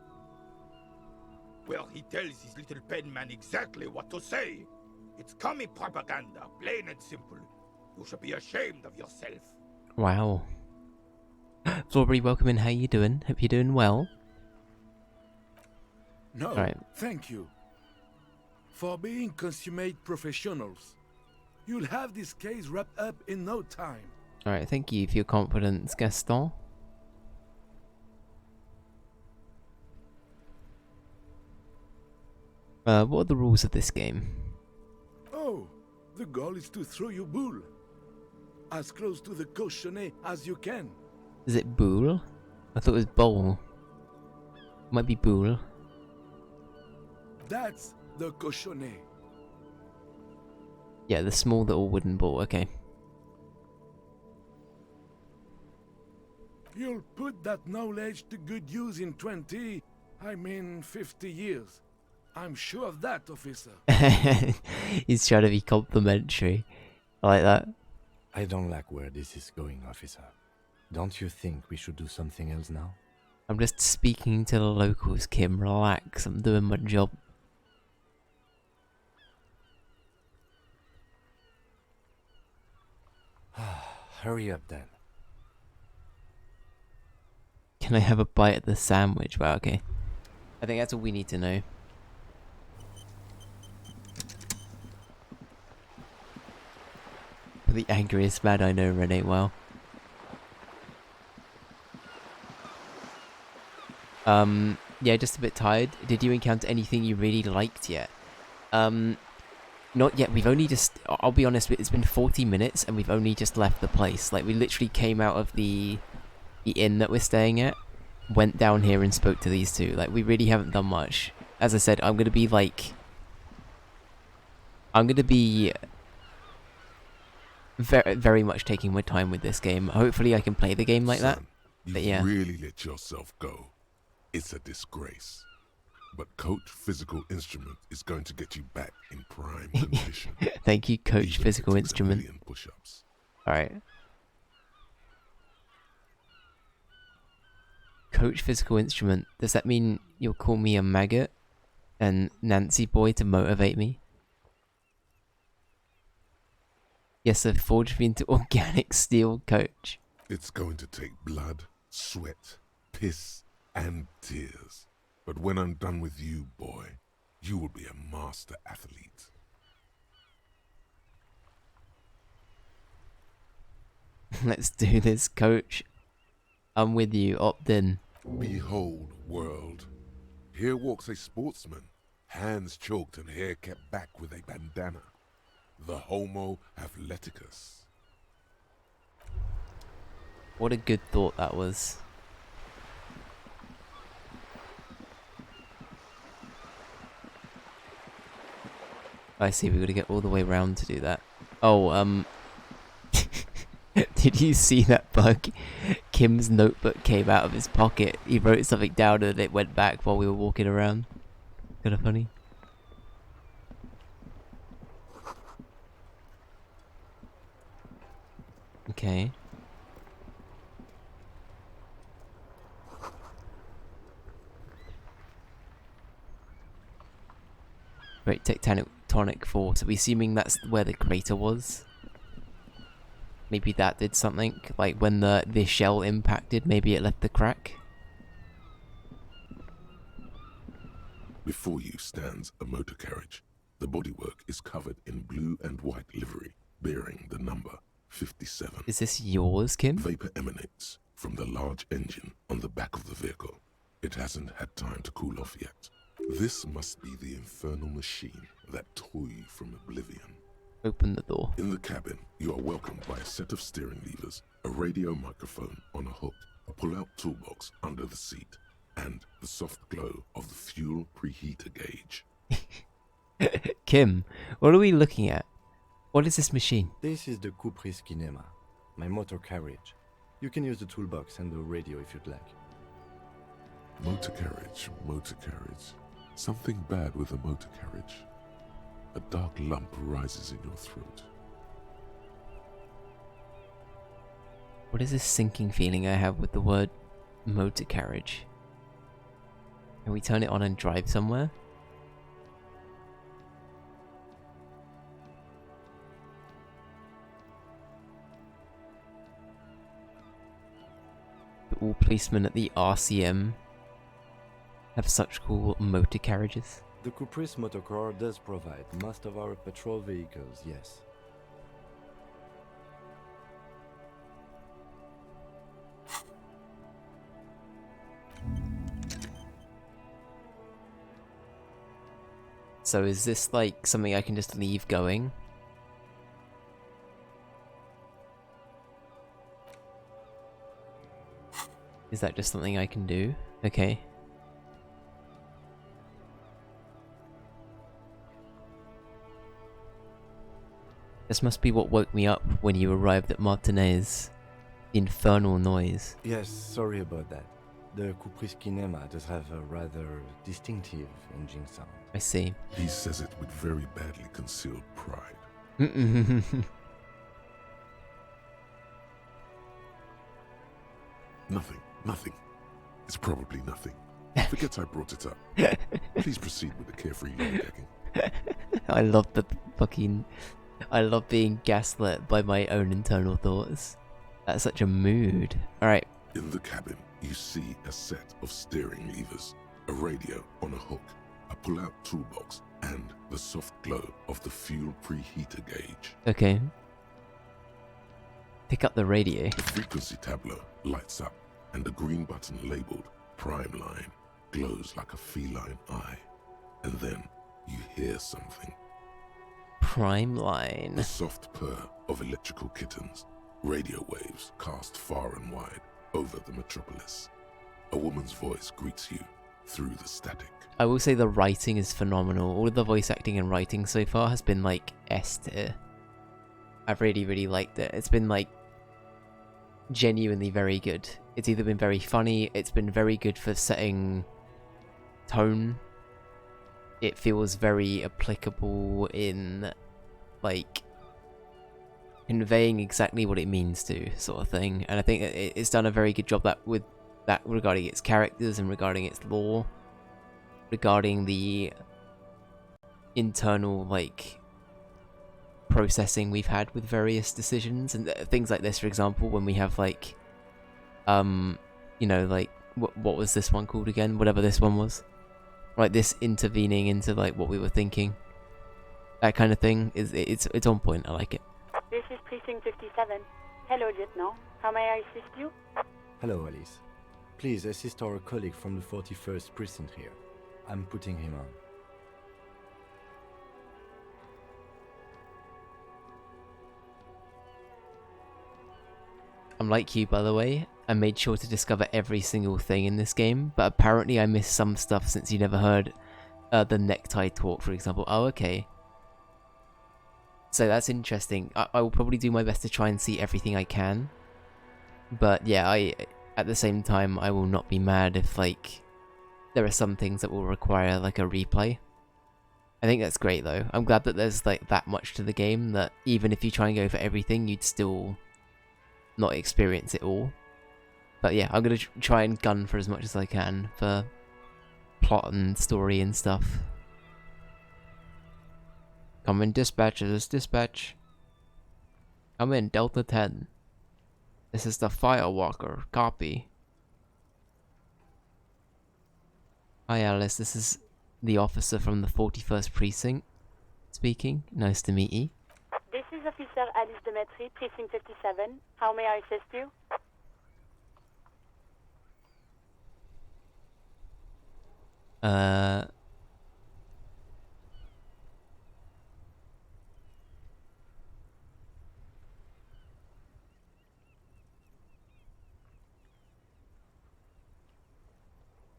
Speaker 2: Well, he tells his little penman exactly what to say. It's commie propaganda, plain and simple. You should be ashamed of yourself.
Speaker 1: Wow. Florbury, welcome in. How you doing? Hope you're doing well.
Speaker 3: No,
Speaker 1: Right.
Speaker 3: thank you. For being consummate professionals. You'll have this case wrapped up in no time.
Speaker 1: Alright, thank you for your confidence, Gaston. What are the rules of this game?
Speaker 3: Oh, the goal is to throw your bull. As close to the cochonnet as you can.
Speaker 1: Is it boule? I thought it was bowl. Might be boule.
Speaker 3: That's the cochonnet.
Speaker 1: Yeah, the small little wooden ball, okay.
Speaker 3: You'll put that knowledge to good use in 50 years. I'm sure of that, officer.
Speaker 1: He's trying to be complimentary. I like that.
Speaker 5: I don't like where this is going, officer. Don't you think we should do something else now?
Speaker 1: I'm just speaking to the locals, Kim. Relax, I'm doing my job.
Speaker 5: Hurry up then.
Speaker 1: Can I have a bite of the sandwich? Well, okay. I think that's all we need to know. The angriest man I know, Renee. Well. Yeah, just a bit tired. Did you encounter anything you really liked yet? Not yet. We've only just... I'll be honest, it's been 40 minutes and we've only just left the place. Like, we literally came out of the inn that we're staying at, went down here and spoke to these two. Like, we really haven't done much. As I said, I'm gonna be very, very much taking my time with this game. Hopefully I can play the game like that.
Speaker 4: Son,
Speaker 1: But
Speaker 4: you've
Speaker 1: yeah.
Speaker 4: really let yourself go. It's a disgrace. But Coach Physical Instrument is going to get you back in prime condition.
Speaker 1: Thank you, Coach
Speaker 4: even if
Speaker 1: Physical
Speaker 4: it's with a
Speaker 1: Instrument.
Speaker 4: million push-ups.
Speaker 1: Alright. Coach Physical Instrument. Does that mean you'll call me a maggot and Nancy boy to motivate me? Yes, I've forged me into organic steel, Coach.
Speaker 4: It's going to take blood, sweat, piss, and tears. But when I'm done with you, boy, you will be a master athlete.
Speaker 1: Let's do this, Coach. I'm with you, opt in.
Speaker 4: Behold, world. Here walks a sportsman, hands choked and hair kept back with a bandana. The Homo Athleticus.
Speaker 1: What a good thought that was. I see, we gotta get all the way around to do that. Oh, did you see that bug? Kim's notebook came out of his pocket. He wrote something down and it went back while we were walking around. Kinda funny. Okay. Great tectonic force. Are we assuming that's where the crater was? Maybe that did something. Like when the shell impacted, maybe it left the crack.
Speaker 4: Before you stands a motor carriage. The bodywork is covered in blue and white livery, bearing the number 57.
Speaker 1: Is this yours, Kim?
Speaker 4: Vapor emanates from the large engine on the back of the vehicle. It hasn't had time to cool off yet. This must be the infernal machine that tore you from oblivion.
Speaker 1: Open the door.
Speaker 4: In the cabin, you are welcomed by a set of steering levers, a radio microphone on a hook, a pull-out toolbox under the seat, and the soft glow of the fuel preheater gauge.
Speaker 1: Kim, what are we looking at? What is this machine?
Speaker 5: This is the Kupris Kinema, my motor carriage. You can use the toolbox and the radio if you'd like.
Speaker 4: Motor carriage, motor carriage. Something bad with a motor carriage. A dark lump rises in your throat.
Speaker 1: What is this sinking feeling I have with the word motor carriage? Can we turn it on and drive somewhere? All policemen at the RCM have such cool motor carriages.
Speaker 5: The Kupris Motorcar does provide most of our patrol vehicles, yes.
Speaker 1: So is this like something I can just leave going? Is that just something I can do? Okay. This must be what woke me up when you arrived at Martinez. The infernal noise.
Speaker 5: Yes, sorry about that. The Kupris Kinema does have a rather distinctive engine sound.
Speaker 1: I see.
Speaker 4: He says it with very badly concealed pride. Nothing. It's probably nothing. Forget I brought it up. Please proceed with the carefree lollygagging.
Speaker 1: I love being gaslit by my own internal thoughts. That's such a mood. Alright.
Speaker 4: In the cabin, you see a set of steering levers, a radio on a hook, a pull-out toolbox, and the soft glow of the fuel preheater gauge.
Speaker 1: Okay. Pick up the radio.
Speaker 4: The frequency tableau lights up, and the green button labeled Prime Line glows like a feline eye. And then you hear something.
Speaker 1: Prime Line.
Speaker 4: The soft purr of electrical kittens, radio waves cast far and wide over the metropolis. A woman's voice greets you through the static.
Speaker 1: I will say the writing is phenomenal. All of the voice acting and writing so far has been like S tier. I've really liked it. It's been like genuinely very good. It's either been very funny, it's been very good for setting tone. It feels very applicable in like conveying exactly what it means to, sort of thing. And I think it's done a very good job with that regarding its characters and regarding its lore, regarding the internal like processing we've had with various decisions and things like this. For example, when we have like you know, like what was this one called again, whatever this one was, like this intervening into like what we were thinking, that kind of thing is it's on point. I like it.
Speaker 6: This is Precinct 57. Hello, Lieutenant. How may I assist you?
Speaker 5: Hello, Alice. Please assist our colleague from the 41st Precinct here. I'm putting him on.
Speaker 1: I'm like you, by the way. I made sure to discover every single thing in this game, but apparently I missed some stuff since you never heard the necktie talk, for example. Oh, okay. So that's interesting. I will probably do my best to try and see everything I can. But yeah, at the same time, I will not be mad if, like, there are some things that will require, like, a replay. I think that's great, though. I'm glad that there's, like, that much to the game that even if you try and go for everything, you'd still not experience it all. But yeah, I'm going to try and gun for as much as I can for plot and story and stuff. Come in, dispatch. This is dispatch. Come in, Delta 10. This is the Firewalker. Copy. Hi, Alice. This is the officer from the 41st Precinct speaking. Nice to meet you.
Speaker 6: This is Officer Alice Demetri, Precinct 57. How may I assist you?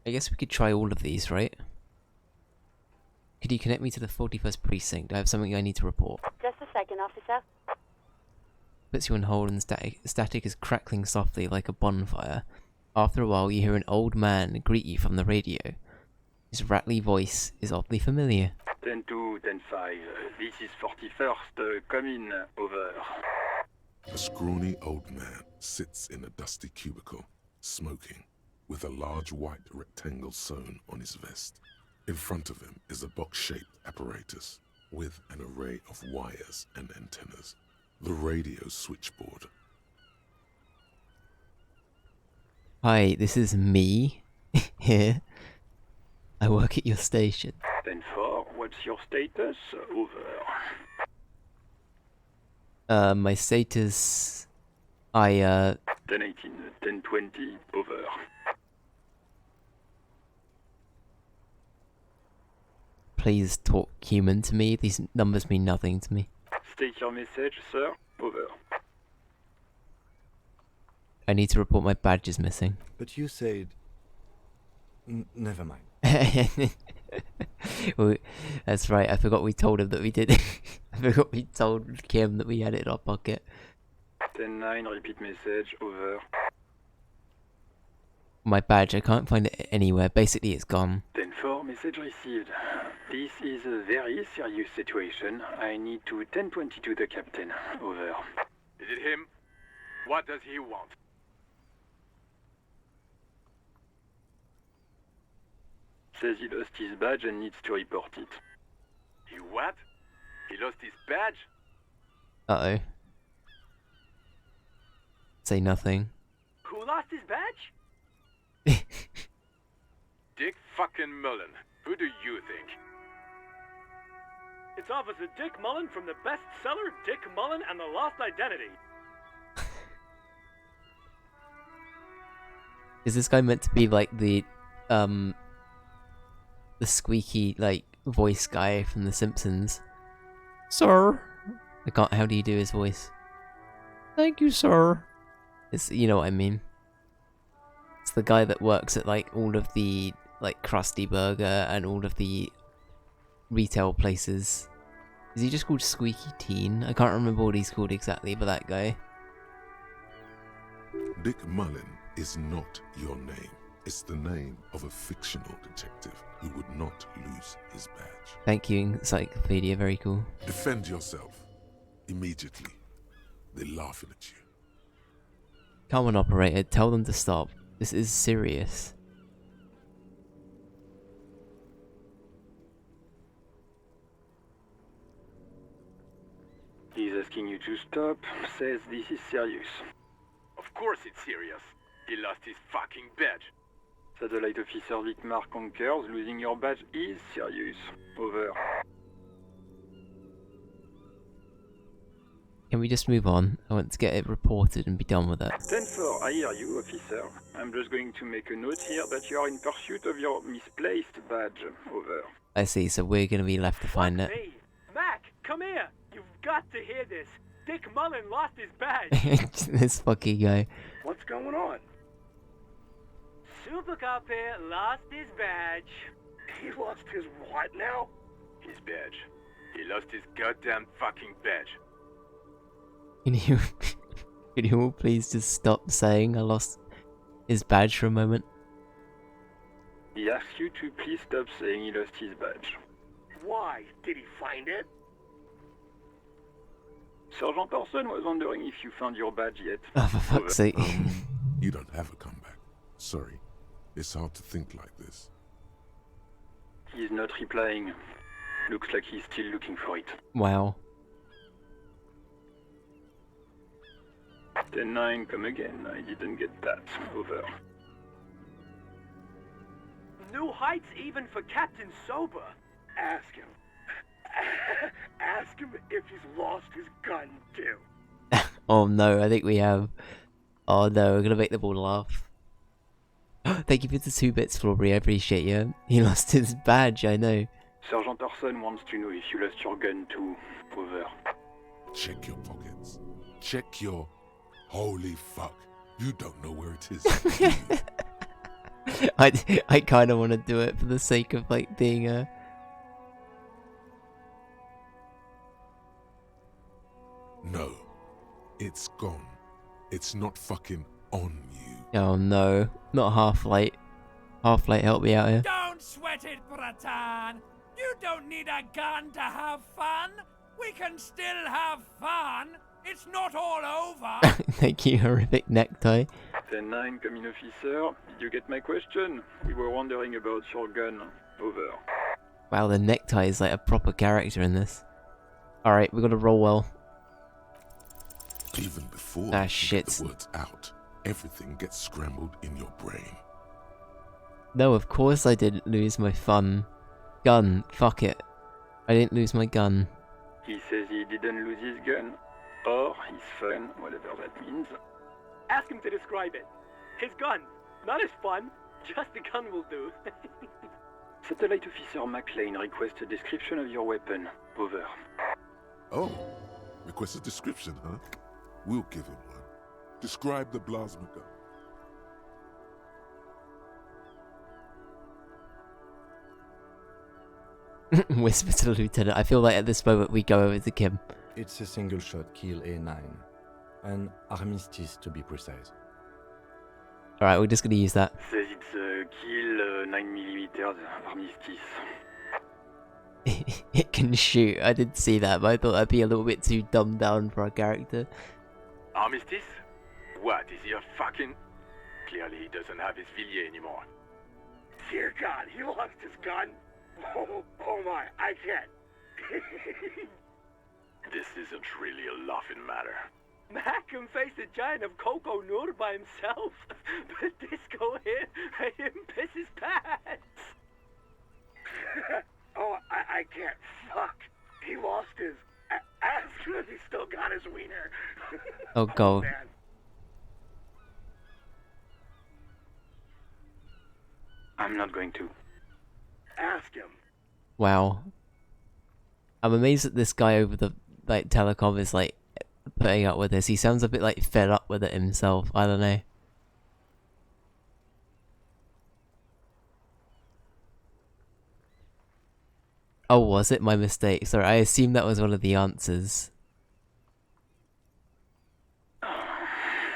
Speaker 1: I guess we could try all of these, right? Could you connect me to the 41st precinct? I have something I need to report.
Speaker 6: Just a second, officer.
Speaker 1: Puts you on hold and static is crackling softly like a bonfire. After a while, you hear an old man greet you from the radio. His rattly voice is oddly familiar.
Speaker 7: 10-2, 10-5. This is 41st. Come in. Over.
Speaker 4: A scrawny old man sits in a dusty cubicle, smoking, with a large white rectangle sewn on his vest. In front of him is a box-shaped apparatus with an array of wires and antennas. The radio switchboard.
Speaker 1: Hi, this is me. Here. I work at your station.
Speaker 7: 10-4, what's your status? Over.
Speaker 1: My status... I,
Speaker 7: 10-18, 10-20, over.
Speaker 1: Please talk human to me. These numbers mean nothing to me.
Speaker 7: State your message, sir. Over.
Speaker 1: I need to report my badge is missing.
Speaker 5: But you said... never mind.
Speaker 1: Well, that's right, I forgot we told him that we did. I forgot we told Kim that we had it in our pocket.
Speaker 7: 10-9, repeat message. Over.
Speaker 1: My badge, I can't find it anywhere. Basically, it's gone.
Speaker 7: 10-4, message received. This is a very serious situation. I need to 10-22 the captain. Over.
Speaker 3: Is it him? What does he want?
Speaker 7: Says he lost his badge and needs to report it.
Speaker 3: He what? He lost his badge?
Speaker 1: Uh-oh. Say nothing.
Speaker 3: Who lost his badge? Dick fucking Mullen. Who do you think? It's Officer Dick Mullen from the bestseller Dick Mullen and the Lost Identity.
Speaker 1: Is this guy meant to be like the squeaky, like, voice guy from The Simpsons? Sir? I can't, how do you do his voice? Thank you, sir. It's, you know what I mean. It's the guy that works at, like, all of the, like, Krusty Burger and all of the retail places. Is he just called Squeaky Teen? I can't remember what he's called exactly, but that guy.
Speaker 4: Dick Mullen is not your name. It's the name of a fictional detective who would not lose his badge.
Speaker 1: Thank you, Encyclopedia, very cool.
Speaker 4: Defend yourself. Immediately. They're laughing at you.
Speaker 1: Come on, operator, tell them to stop. This is serious.
Speaker 7: He's asking you to stop. Says this is serious.
Speaker 3: Of course it's serious. He lost his fucking badge.
Speaker 7: Satellite Officer Vicmar concurs. Losing your badge is serious. Over.
Speaker 1: Can we just move on? I want to get it reported and be done with it.
Speaker 7: 10-4, I hear you, officer. I'm just going to make a note here that you are in pursuit of your misplaced badge. Over.
Speaker 1: I see, so we're gonna be left to find it.
Speaker 8: Hey, Mac, come here. You've got to hear this. Dick Mullen lost his badge.
Speaker 1: This fucking guy.
Speaker 2: What's going on?
Speaker 8: Super Cop here lost his badge.
Speaker 2: He lost his what now?
Speaker 3: His badge. He lost his goddamn fucking badge.
Speaker 1: Can you all please just stop saying I lost his badge for a moment?
Speaker 7: He asks you to please stop saying he lost his badge.
Speaker 2: Why? Did he find it?
Speaker 7: Sergeant Orson was wondering if you found your badge yet.
Speaker 1: Oh, for fuck's sake.
Speaker 4: You don't have a comeback. Sorry. It's hard to think like this.
Speaker 7: He's not replying. Looks like he's still looking for it.
Speaker 1: Wow.
Speaker 7: 10-9, come again. I didn't get that. Over.
Speaker 8: New heights even for Captain Sober.
Speaker 2: Ask him. Ask him if he's lost his gun, too.
Speaker 1: Oh no, I think we have. Oh no, we're gonna make them all laugh. Thank you for the 2 bits, Flaury, I appreciate you. He lost his badge, I know.
Speaker 7: Sergeant Orson wants to know if you lost your gun too. Over.
Speaker 4: Check your pockets. Check your... Holy fuck. You don't know where it is.
Speaker 1: I kind of want to do it for the sake of like being a.
Speaker 4: No, it's gone. It's not fucking on you.
Speaker 1: Oh no, not Half-Light. Half-Light, help me out here.
Speaker 9: Don't sweat it, Bratan. You don't need a gun to have fun. We can still have fun. It's not all over.
Speaker 1: Thank you, horrific necktie.
Speaker 7: 10-9, coming officer. Did you get my question? We were wondering about your gun. Over.
Speaker 1: Wow, the necktie is like a proper character in this. Alright, we gotta roll well.
Speaker 4: Even before
Speaker 1: Ah,
Speaker 4: you
Speaker 1: shit.
Speaker 4: get the words out, everything gets scrambled in your brain.
Speaker 1: No, of course I didn't lose my fun. Gun, fuck it. I didn't lose my gun.
Speaker 7: He says he didn't lose his gun. Or his fun, whatever that means.
Speaker 8: Ask him to describe it. His gun. Not his fun. Just the gun will do.
Speaker 7: Satellite Officer McLean requests a description of your weapon. Over.
Speaker 4: Oh, request a description, huh? We'll give him one. Describe the plasma gun.
Speaker 1: Whisper to the lieutenant. I feel like at this moment we go over to Kim.
Speaker 5: It's a single shot kill A9. An armistice to be precise.
Speaker 1: Alright, we're just gonna use that.
Speaker 7: Says it's a kill 9mm armistice.
Speaker 1: It can shoot. I did see that, but I thought that'd be a little bit too dumbed down for our character.
Speaker 2: Armistice? What, is he a fucking... Clearly he doesn't have his Villiers anymore. Dear God, he lost his gun? Oh my, I can't. This isn't really a laughing matter.
Speaker 8: Mac can face a giant of Coco Nur by himself. But Disco here made him piss his pants.
Speaker 2: Oh, I can't. Fuck. He lost his... As good as he still got his wiener.
Speaker 1: Oh god.
Speaker 2: Man.
Speaker 7: I'm not going to.
Speaker 2: Ask him.
Speaker 1: Wow. I'm amazed that this guy over the like telecom is like putting up with this. He sounds a bit like fed up with it himself. I don't know. Oh, was it my mistake? Sorry, I assumed that was one of the answers.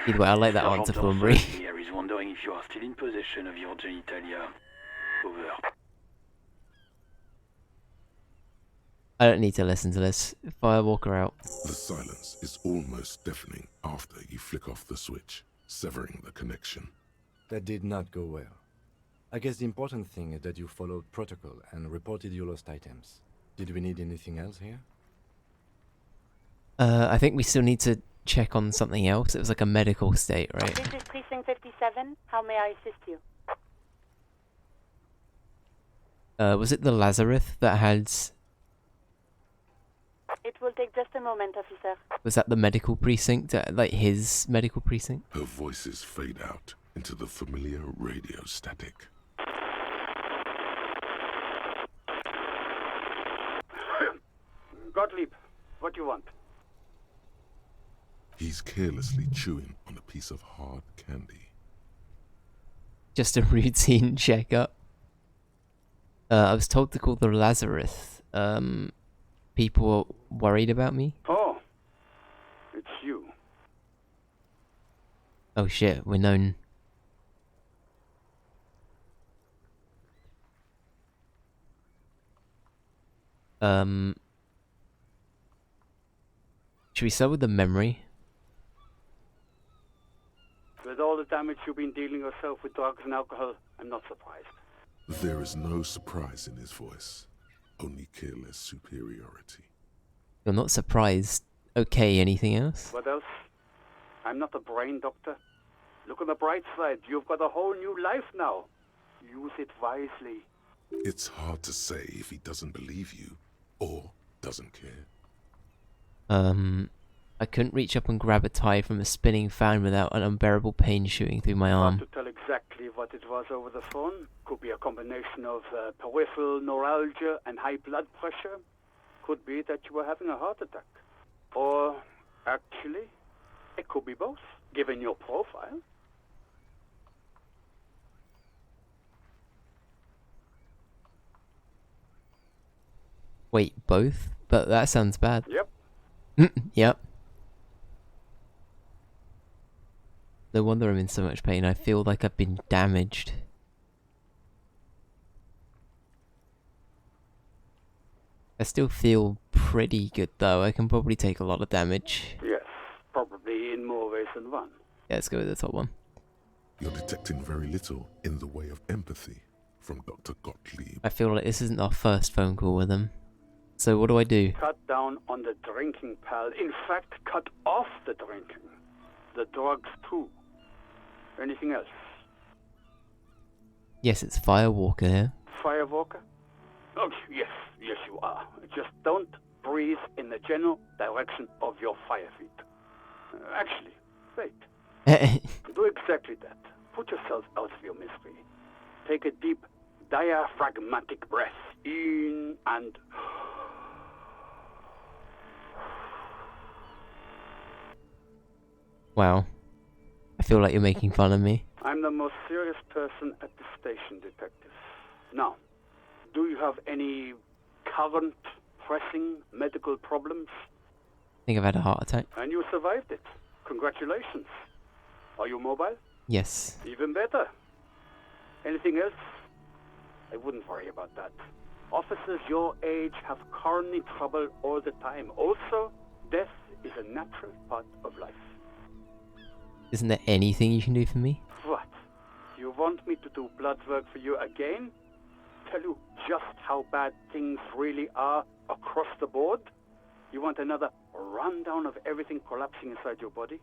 Speaker 1: Either way, I like that answer for Marie.
Speaker 7: Here is wondering if you are still in possession of your genitalia. Over.
Speaker 1: I don't need to listen to this. Firewalker out.
Speaker 4: The silence is almost deafening after you flick off the switch, severing the connection.
Speaker 5: That did not go well. I guess the important thing is that you followed protocol and reported your lost items. Did we need anything else here?
Speaker 1: I think we still need to check on something else. It was like a medical state, right?
Speaker 6: This is Precinct 57. How may I assist you?
Speaker 1: Was it the Lazarus that had...
Speaker 6: It will take just a moment, officer.
Speaker 1: Was that the medical precinct? Like his medical precinct?
Speaker 4: Her voices fade out into the familiar radio static.
Speaker 2: Gottlieb, what do you want?
Speaker 4: He's carelessly chewing on a piece of hard candy.
Speaker 1: Just a routine checkup. I was told to call the Lazarus. People are worried about me.
Speaker 2: Oh, it's you.
Speaker 1: Oh shit, we're known. Should we start with the memory?
Speaker 2: With all the damage you've been dealing yourself with drugs and alcohol, I'm not surprised.
Speaker 4: There is no surprise in his voice, only careless superiority.
Speaker 1: You're not surprised. Okay, anything else?
Speaker 2: What else? I'm not a brain doctor. Look on the bright side, you've got a whole new life now. Use it wisely.
Speaker 4: It's hard to say if he doesn't believe you, or doesn't care.
Speaker 1: I couldn't reach up and grab a tie from a spinning fan without an unbearable pain shooting through my arm.
Speaker 2: Hard to tell exactly what it was over the phone. Could be a combination of peripheral neuralgia and high blood pressure. Could be that you were having a heart attack. Or, actually, it could be both, given your profile.
Speaker 1: Wait, both? But that sounds bad.
Speaker 2: Yep.
Speaker 1: Yep. No wonder I'm in so much pain. I feel like I've been damaged. I still feel pretty good though. I can probably take a lot of damage.
Speaker 2: Yes, probably in more ways than one.
Speaker 1: Yeah, let's go with the top one.
Speaker 4: You're detecting very little in the way of empathy from Dr. Gottlieb.
Speaker 1: I feel like this isn't our first phone call with him. So what do I do?
Speaker 2: Cut down on the drinking, pal. In fact, cut off the drinking. The drugs, too. Anything else?
Speaker 1: Yes, it's Firewalker here.
Speaker 2: Firewalker? Oh, yes, you are. Just don't breathe in the general direction of your fire feet. Actually, wait. Do exactly that. Put yourself out of your misery. Take a deep, diaphragmatic breath in and...
Speaker 1: Wow. I feel like you're making fun of me.
Speaker 2: I'm the most serious person at the station, detective. Now, do you have any current, pressing medical problems?
Speaker 1: I think I've had a heart attack.
Speaker 2: And you survived it. Congratulations. Are you mobile?
Speaker 1: Yes.
Speaker 2: Even better. Anything else? I wouldn't worry about that. Officers your age have coronary trouble all the time. Also, death is a natural part of life.
Speaker 1: Isn't there anything you can do for me?
Speaker 2: What? You want me to do blood work for you again? Tell you just how bad things really are across the board? You want another rundown of everything collapsing inside your body?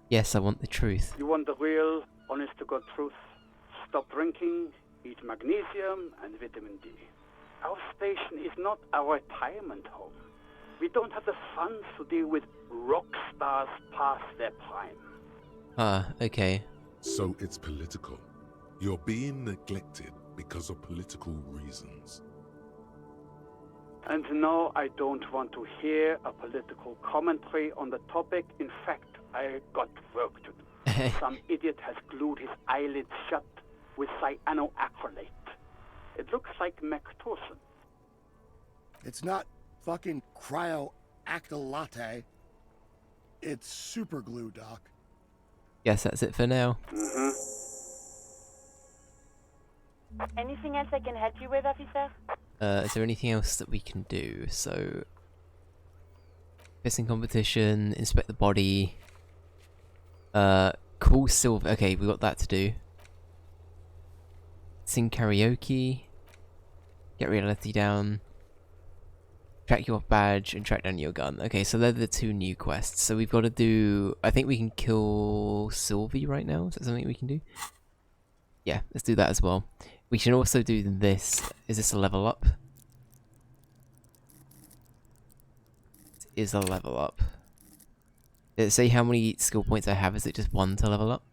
Speaker 1: Yes, I want the truth.
Speaker 2: You want the real, honest-to-God truth? Stop drinking, eat magnesium and vitamin D. Our station is not a retirement home. We don't have the funds to deal with rock stars past their prime.
Speaker 1: Ah, okay.
Speaker 4: So it's political. You're being neglected because of political reasons.
Speaker 2: And no, I don't want to hear a political commentary on the topic. In fact, I got work to do. Some idiot has glued his eyelids shut with cyanoacrylate. It looks like Mactorson.
Speaker 10: It's not fucking cryoacrylate. It's super glue, Doc.
Speaker 1: Guess that's it for now.
Speaker 6: Anything else I can help you with, officer?
Speaker 1: Is there anything else that we can do? So, pissing competition, inspect the body. Call Silver. Okay, we got that to do. Sing karaoke. Get reality down. Track your badge and track down your gun. Okay, so they're the two new quests. So we've got to do... I think we can kill Sylvie right now. Is that something we can do? Yeah, let's do that as well. We can also do this. Is this a level up? It is a level up. Does it say how many skill points I have? Is it just one to level up?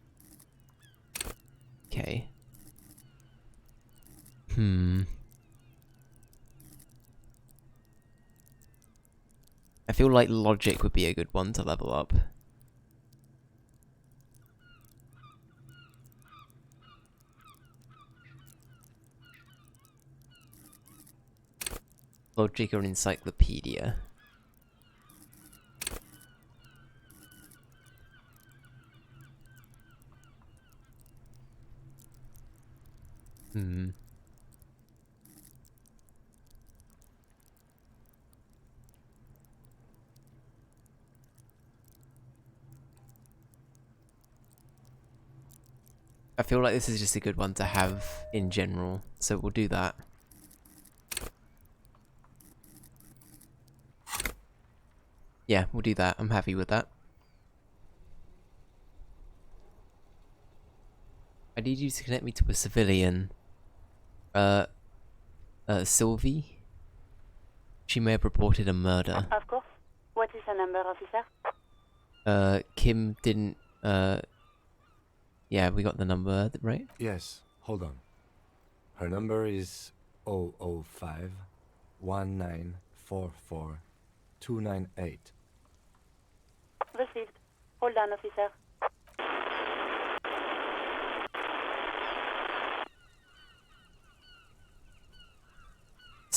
Speaker 1: Okay. I feel like logic would be a good one to level up. Logic or encyclopedia. I feel like this is just a good one to have in general, so we'll do that. Yeah, we'll do that. I'm happy with that. I need you to connect me to a civilian. Sylvie? She may have reported a murder.
Speaker 6: Of course. What is the number, officer?
Speaker 1: Kim didn't, yeah, we got the number, right?
Speaker 5: Yes, hold on. Her number is 005 1944 298.
Speaker 6: Received. Hold on, officer.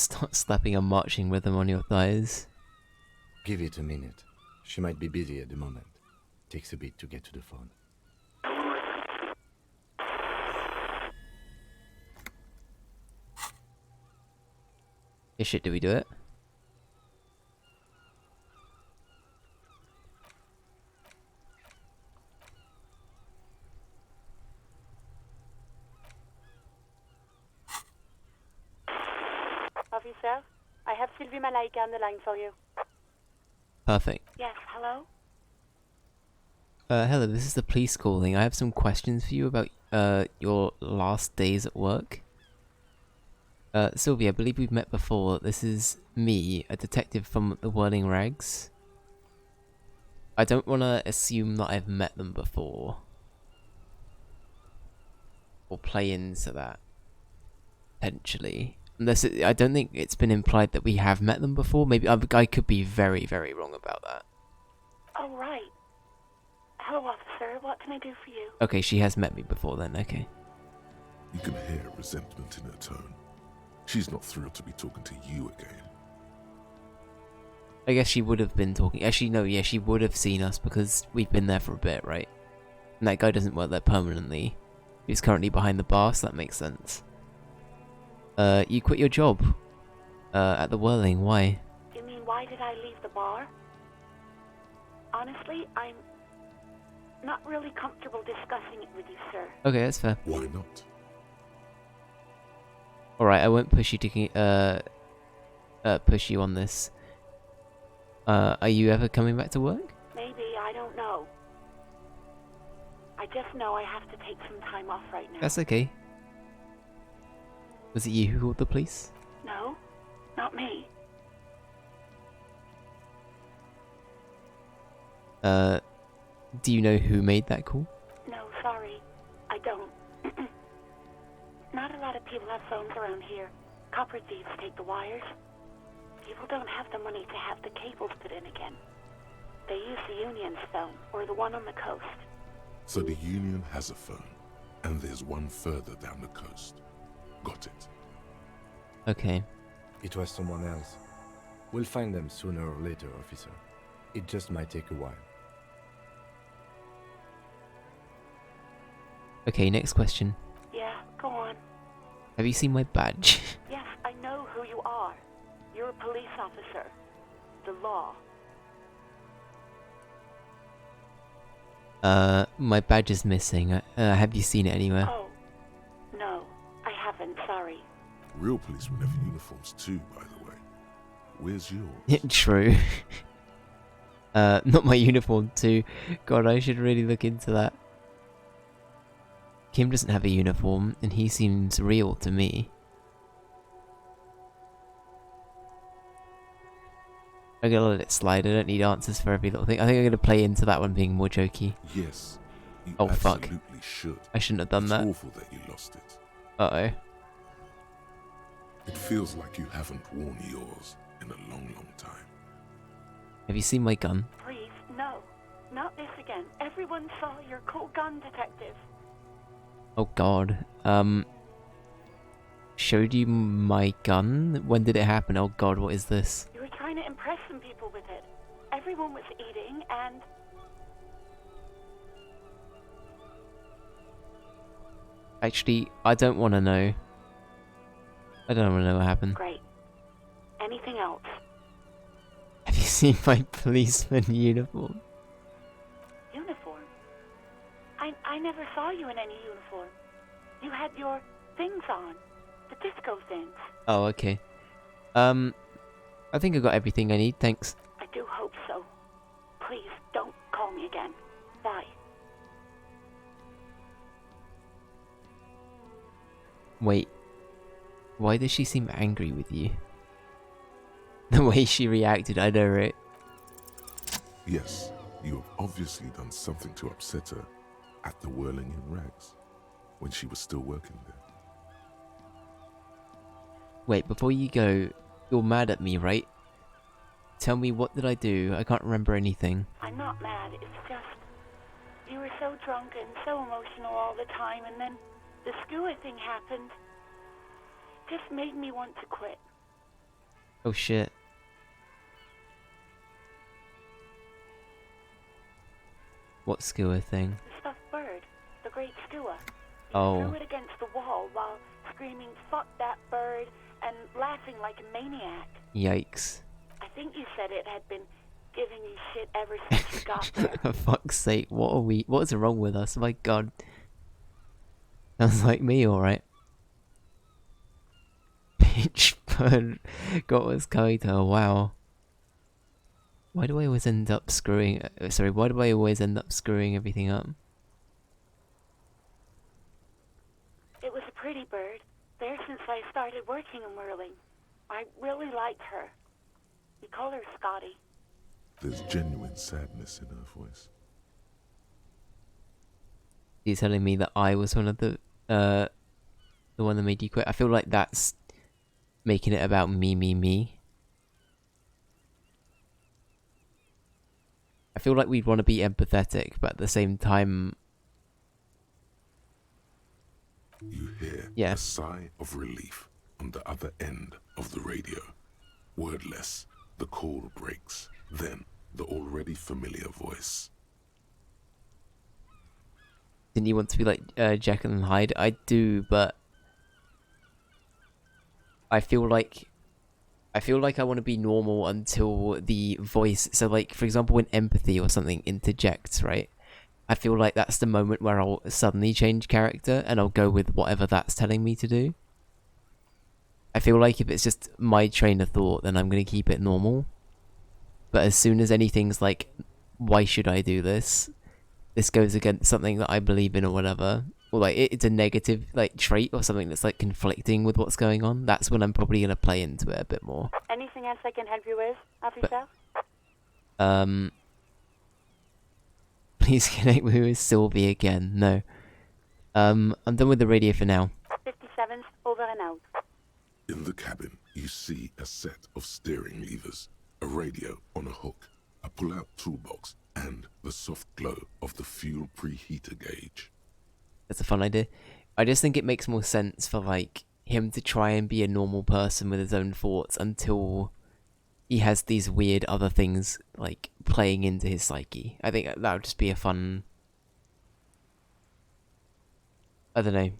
Speaker 1: start slapping a marching rhythm on your thighs.
Speaker 5: Give it a minute. She might be busy at the moment. Takes a bit to get to the phone.
Speaker 1: Yeah, shit, do we do it?
Speaker 6: Officer, I have Sylvie Malaika on the line for you.
Speaker 1: Perfect.
Speaker 6: Yes, hello?
Speaker 1: Hello, this is the police calling. I have some questions for you about your last days at work. Sylvie, I believe we've met before. This is me, a detective from the Whirling Rags. I don't want to assume that I've met them before. Or play into that. Potentially. Unless I don't think it's been implied that we have met them before. Maybe I could be very, very wrong about that.
Speaker 6: Oh, right. Hello, officer. What can I do for you?
Speaker 1: Okay, she has met me before then, okay.
Speaker 4: You can hear resentment in her tone. She's not thrilled to be talking to you again.
Speaker 1: I guess she would have been talking. Actually, no, yeah, she would have seen us because we've been there for a bit, right? And that guy doesn't work there permanently. He's currently behind the bar, so that makes sense. You quit your job. At the Whirling, why?
Speaker 6: You mean, why did I leave the bar? Honestly, I'm not really comfortable discussing it with you, sir.
Speaker 1: Okay, that's fair.
Speaker 4: Why not?
Speaker 1: Alright, I won't push you to push you on this. Are you ever coming back to work?
Speaker 6: Maybe, I don't know. I just know I have to take some time off right now.
Speaker 1: That's okay. Was it you who called the police?
Speaker 6: No, not me.
Speaker 1: Do you know who made that call?
Speaker 6: No, sorry. I don't. Not a lot of people have phones around here. Copper thieves take the wires. People don't have the money to have the cables put in again. They use the Union's phone, or the one on the coast.
Speaker 4: So the Union has a phone, and there's one further down the coast. Got it.
Speaker 1: Okay.
Speaker 5: It was someone else. We'll find them sooner or later, officer. It just might take a while.
Speaker 1: Okay, next question.
Speaker 6: Yeah, go on.
Speaker 1: Have you seen my badge?
Speaker 6: Yes, I know who you are. You're a police officer. The law.
Speaker 1: My badge is missing. Have you seen it anywhere?
Speaker 6: Oh, no, I haven't, sorry.
Speaker 4: Real policemen have uniforms too, by the way. Where's yours?
Speaker 1: Yeah, true. Not my uniform too. God, I should really look into that. Kim doesn't have a uniform, and he seems real to me. I'm gonna let it slide. I don't need answers for every little thing. I think I'm gonna play into that one being more jokey.
Speaker 4: Yes. You
Speaker 1: Oh, fuck.
Speaker 4: absolutely should.
Speaker 1: I shouldn't have done
Speaker 4: It's
Speaker 1: that.
Speaker 4: awful that you lost it.
Speaker 1: Uh-oh.
Speaker 4: It feels like you haven't worn yours in a long, long time.
Speaker 1: Have you seen my gun?
Speaker 6: Please, no. Not this again. Everyone saw your cool gun, detective.
Speaker 1: Oh god. Showed you my gun? When did it happen? Oh god, what is this?
Speaker 6: You were trying to impress some people with it. Everyone was eating, and...
Speaker 1: Actually, I don't want to know. I don't want to know what happened.
Speaker 6: Great. Anything else?
Speaker 1: Have you seen my policeman uniform?
Speaker 6: Uniform? I never saw you in any uniform. You had your things on. The disco things.
Speaker 1: Oh, okay. I think I got everything I need, thanks.
Speaker 6: I do hope so. Please, don't call me again. Bye.
Speaker 1: Wait. Why does she seem angry with you? The way she reacted, I know, right?
Speaker 4: Yes, you have obviously done something to upset her at the Whirling in Rags, when she was still working there.
Speaker 1: Wait, before you go, you're mad at me, right? Tell me, what did I do? I can't remember anything.
Speaker 6: I'm not mad, it's just... You were so drunk and so emotional all the time, and then the skewer thing happened. Just made me want to quit.
Speaker 1: Oh shit. What skewer thing?
Speaker 6: The stuffed bird. The great skewer. He
Speaker 1: Oh.
Speaker 6: threw it against the wall while screaming, "Fuck that bird," and laughing like a maniac.
Speaker 1: Yikes.
Speaker 6: I think you said it had been giving you shit ever since you got there.
Speaker 1: For fuck's sake, what is wrong with us? My god. Sounds like me, alright. Peach bird got what's coming to her, wow. Why do I always end up screwing everything up?
Speaker 6: It was a pretty bird. There since I started working in whirling. I really liked her. We call her Scotty.
Speaker 4: There's genuine sadness in her voice.
Speaker 1: You're telling me that I was one of the one that made you quit? I feel like that's making it about me. I feel like we'd want to be empathetic, but at the same time...
Speaker 4: You hear
Speaker 1: Yeah.
Speaker 4: a sigh of relief on the other end of the radio. Wordless, the call breaks. Then, the already familiar voice.
Speaker 1: Didn't you want to be like Jekyll and Hyde? I do, but... I feel like I want to be normal until the voice... So, like, for example, when empathy or something interjects, right? I feel like that's the moment where I'll suddenly change character and I'll go with whatever that's telling me to do. I feel like if it's just my train of thought, then I'm going to keep it normal. But as soon as anything's like, why should I do this? This goes against something that I believe in or whatever. Or like, it's a negative like trait or something that's like conflicting with what's going on. That's when I'm probably going to play into it a bit more.
Speaker 6: Anything else I can help you with, officer?
Speaker 1: Please connect me with Sylvie again. No. I'm done with the radio for now.
Speaker 6: 57's over and out.
Speaker 4: In the cabin, you see a set of steering levers, a radio on a hook, a pull-out toolbox, and the soft glow of the fuel preheater gauge.
Speaker 1: That's a fun idea. I just think it makes more sense for like him to try and be a normal person with his own thoughts until he has these weird other things like playing into his psyche. I think that would just be a fun... I don't know.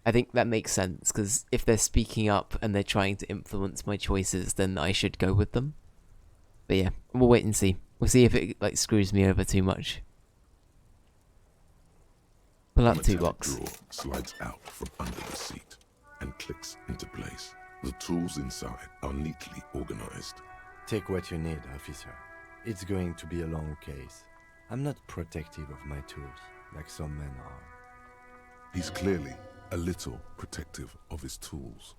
Speaker 1: I think that makes sense, because if they're speaking up and they're trying to influence my choices, then I should go with them. But yeah, we'll wait and see. We'll see if it like screws me over too much. Pull out the toolbox.
Speaker 4: Drawer slides out from under the seat and clicks into place. The tools inside are neatly organized.
Speaker 5: Take what you need, officer. It's going to be a long case. I'm not protective of my tools, like some men are.
Speaker 4: He's clearly a little protective of his tools.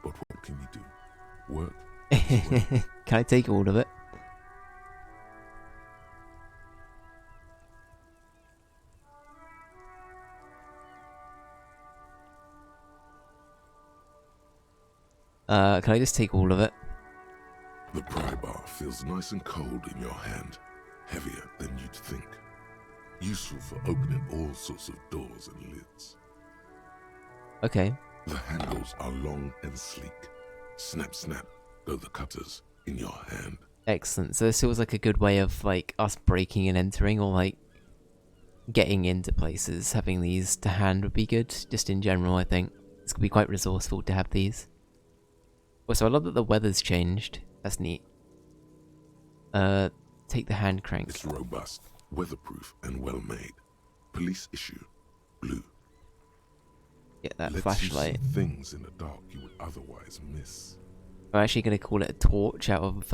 Speaker 4: But what can you do? Work?
Speaker 1: Can I take all of it? Can I just take all of it?
Speaker 4: The pry bar feels nice and cold in your hand, heavier than you'd think. Useful for opening all sorts of doors and lids.
Speaker 1: Okay.
Speaker 4: The handles are long and sleek. Snap, snap, go the cutters in your hand.
Speaker 1: Excellent. So this feels like a good way of like us breaking and entering, or like getting into places. Having these to hand would be good, just in general. I think it's gonna be quite resourceful to have these. Also, I love that the weather's changed. That's neat. Take the hand crank.
Speaker 4: It's robust, weatherproof, and well made. Police issue, blue.
Speaker 1: Get that
Speaker 4: Lets
Speaker 1: flashlight.
Speaker 4: You see things in the dark you would otherwise miss.
Speaker 1: I'm actually gonna call it a torch out of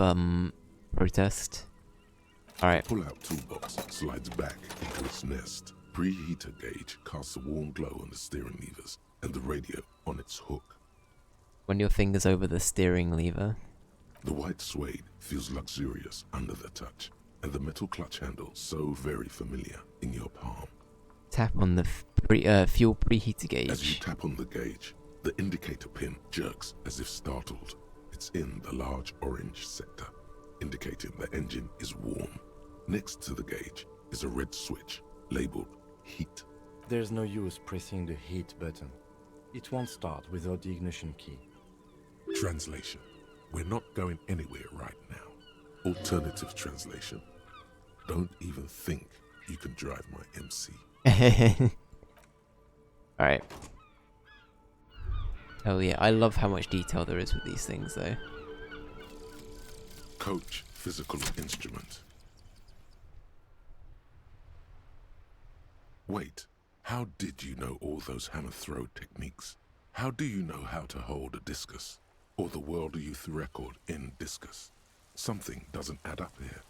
Speaker 1: protest. Alright.
Speaker 4: Pull out toolbox slides back into its nest. Preheater gauge casts a warm glow on the steering levers and the radio on its hook.
Speaker 1: Run your fingers over the steering lever.
Speaker 4: The white suede feels luxurious under the touch, and the metal clutch handle so very familiar in your palm.
Speaker 1: Tap on the fuel preheater gauge.
Speaker 4: As you tap on the gauge, the indicator pin jerks as if startled. It's in the large orange sector, indicating the engine is warm. Next to the gauge is a red switch labeled heat.
Speaker 5: There's no use pressing the heat button. It won't start without the ignition key.
Speaker 4: Translation. We're not going anywhere right now. Alternative translation. Don't even think you can drive my MC.
Speaker 1: Alright. Oh yeah, I love how much detail there is with these things though.
Speaker 4: Coach physical instrument. Wait, how did you know all those hammer throw techniques? How do you know how to hold a discus? Or the world youth record in discus? Something doesn't add up here.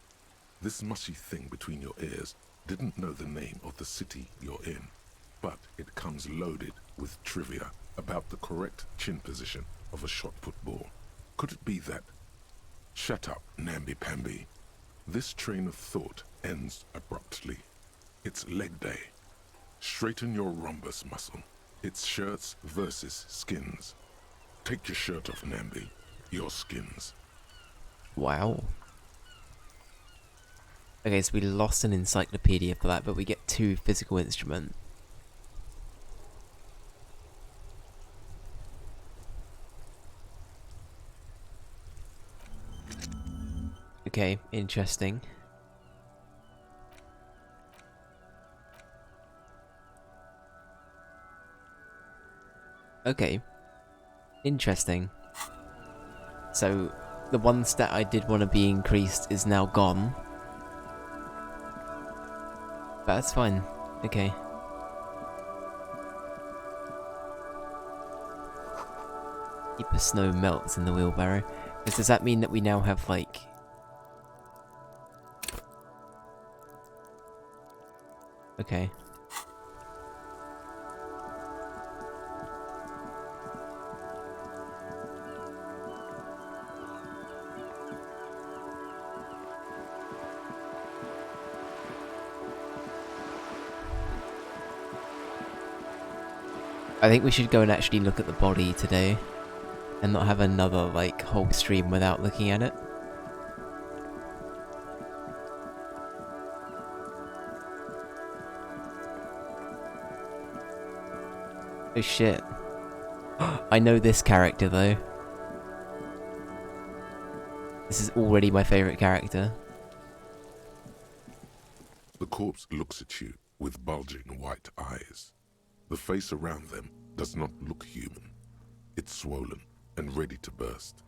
Speaker 4: This mushy thing between your ears didn't know the name of the city you're in, but it comes loaded with trivia about the correct chin position of a shot-put ball. Could it be that? Shut up, namby-pamby. This train of thought ends abruptly. It's leg day. Straighten your rhombus muscle. It's shirts versus skins. Take your shirt off, Namby. Your skins.
Speaker 1: Wow. Okay, so we lost an encyclopedia for that, but we get 2 physical instruments. Okay, interesting. Okay. Interesting. So, the one stat I did want to be increased is now gone. But that's fine. Okay. Deeper snow melts in the wheelbarrow. Does that mean that we now have, like... Okay. I think we should go and actually look at the body today. And not have another, like, whole stream without looking at it. Oh shit. I know this character though. This is already my favourite character.
Speaker 4: The corpse looks at you with bulging white eyes. The face around them does not look human. It's swollen and ready to burst.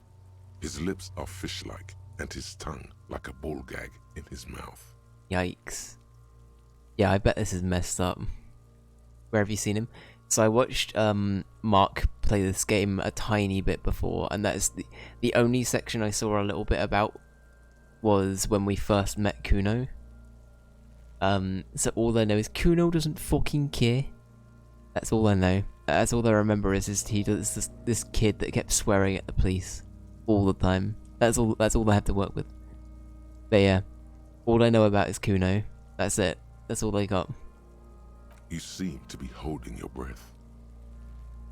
Speaker 4: His lips are fish-like and his tongue like a ball gag in his mouth.
Speaker 1: Yikes. Yeah, I bet this is messed up. Where have you seen him? So I watched Mark play this game a tiny bit before, and that is the only section I saw a little bit about was when we first met Kuno. So all I know is Kuno doesn't fucking care. That's all I know. That's all I remember is he does this kid that kept swearing at the police all the time. That's all I have to work with. But yeah, all I know about is Kuno. That's it. That's all I got.
Speaker 4: You seem to be holding your breath.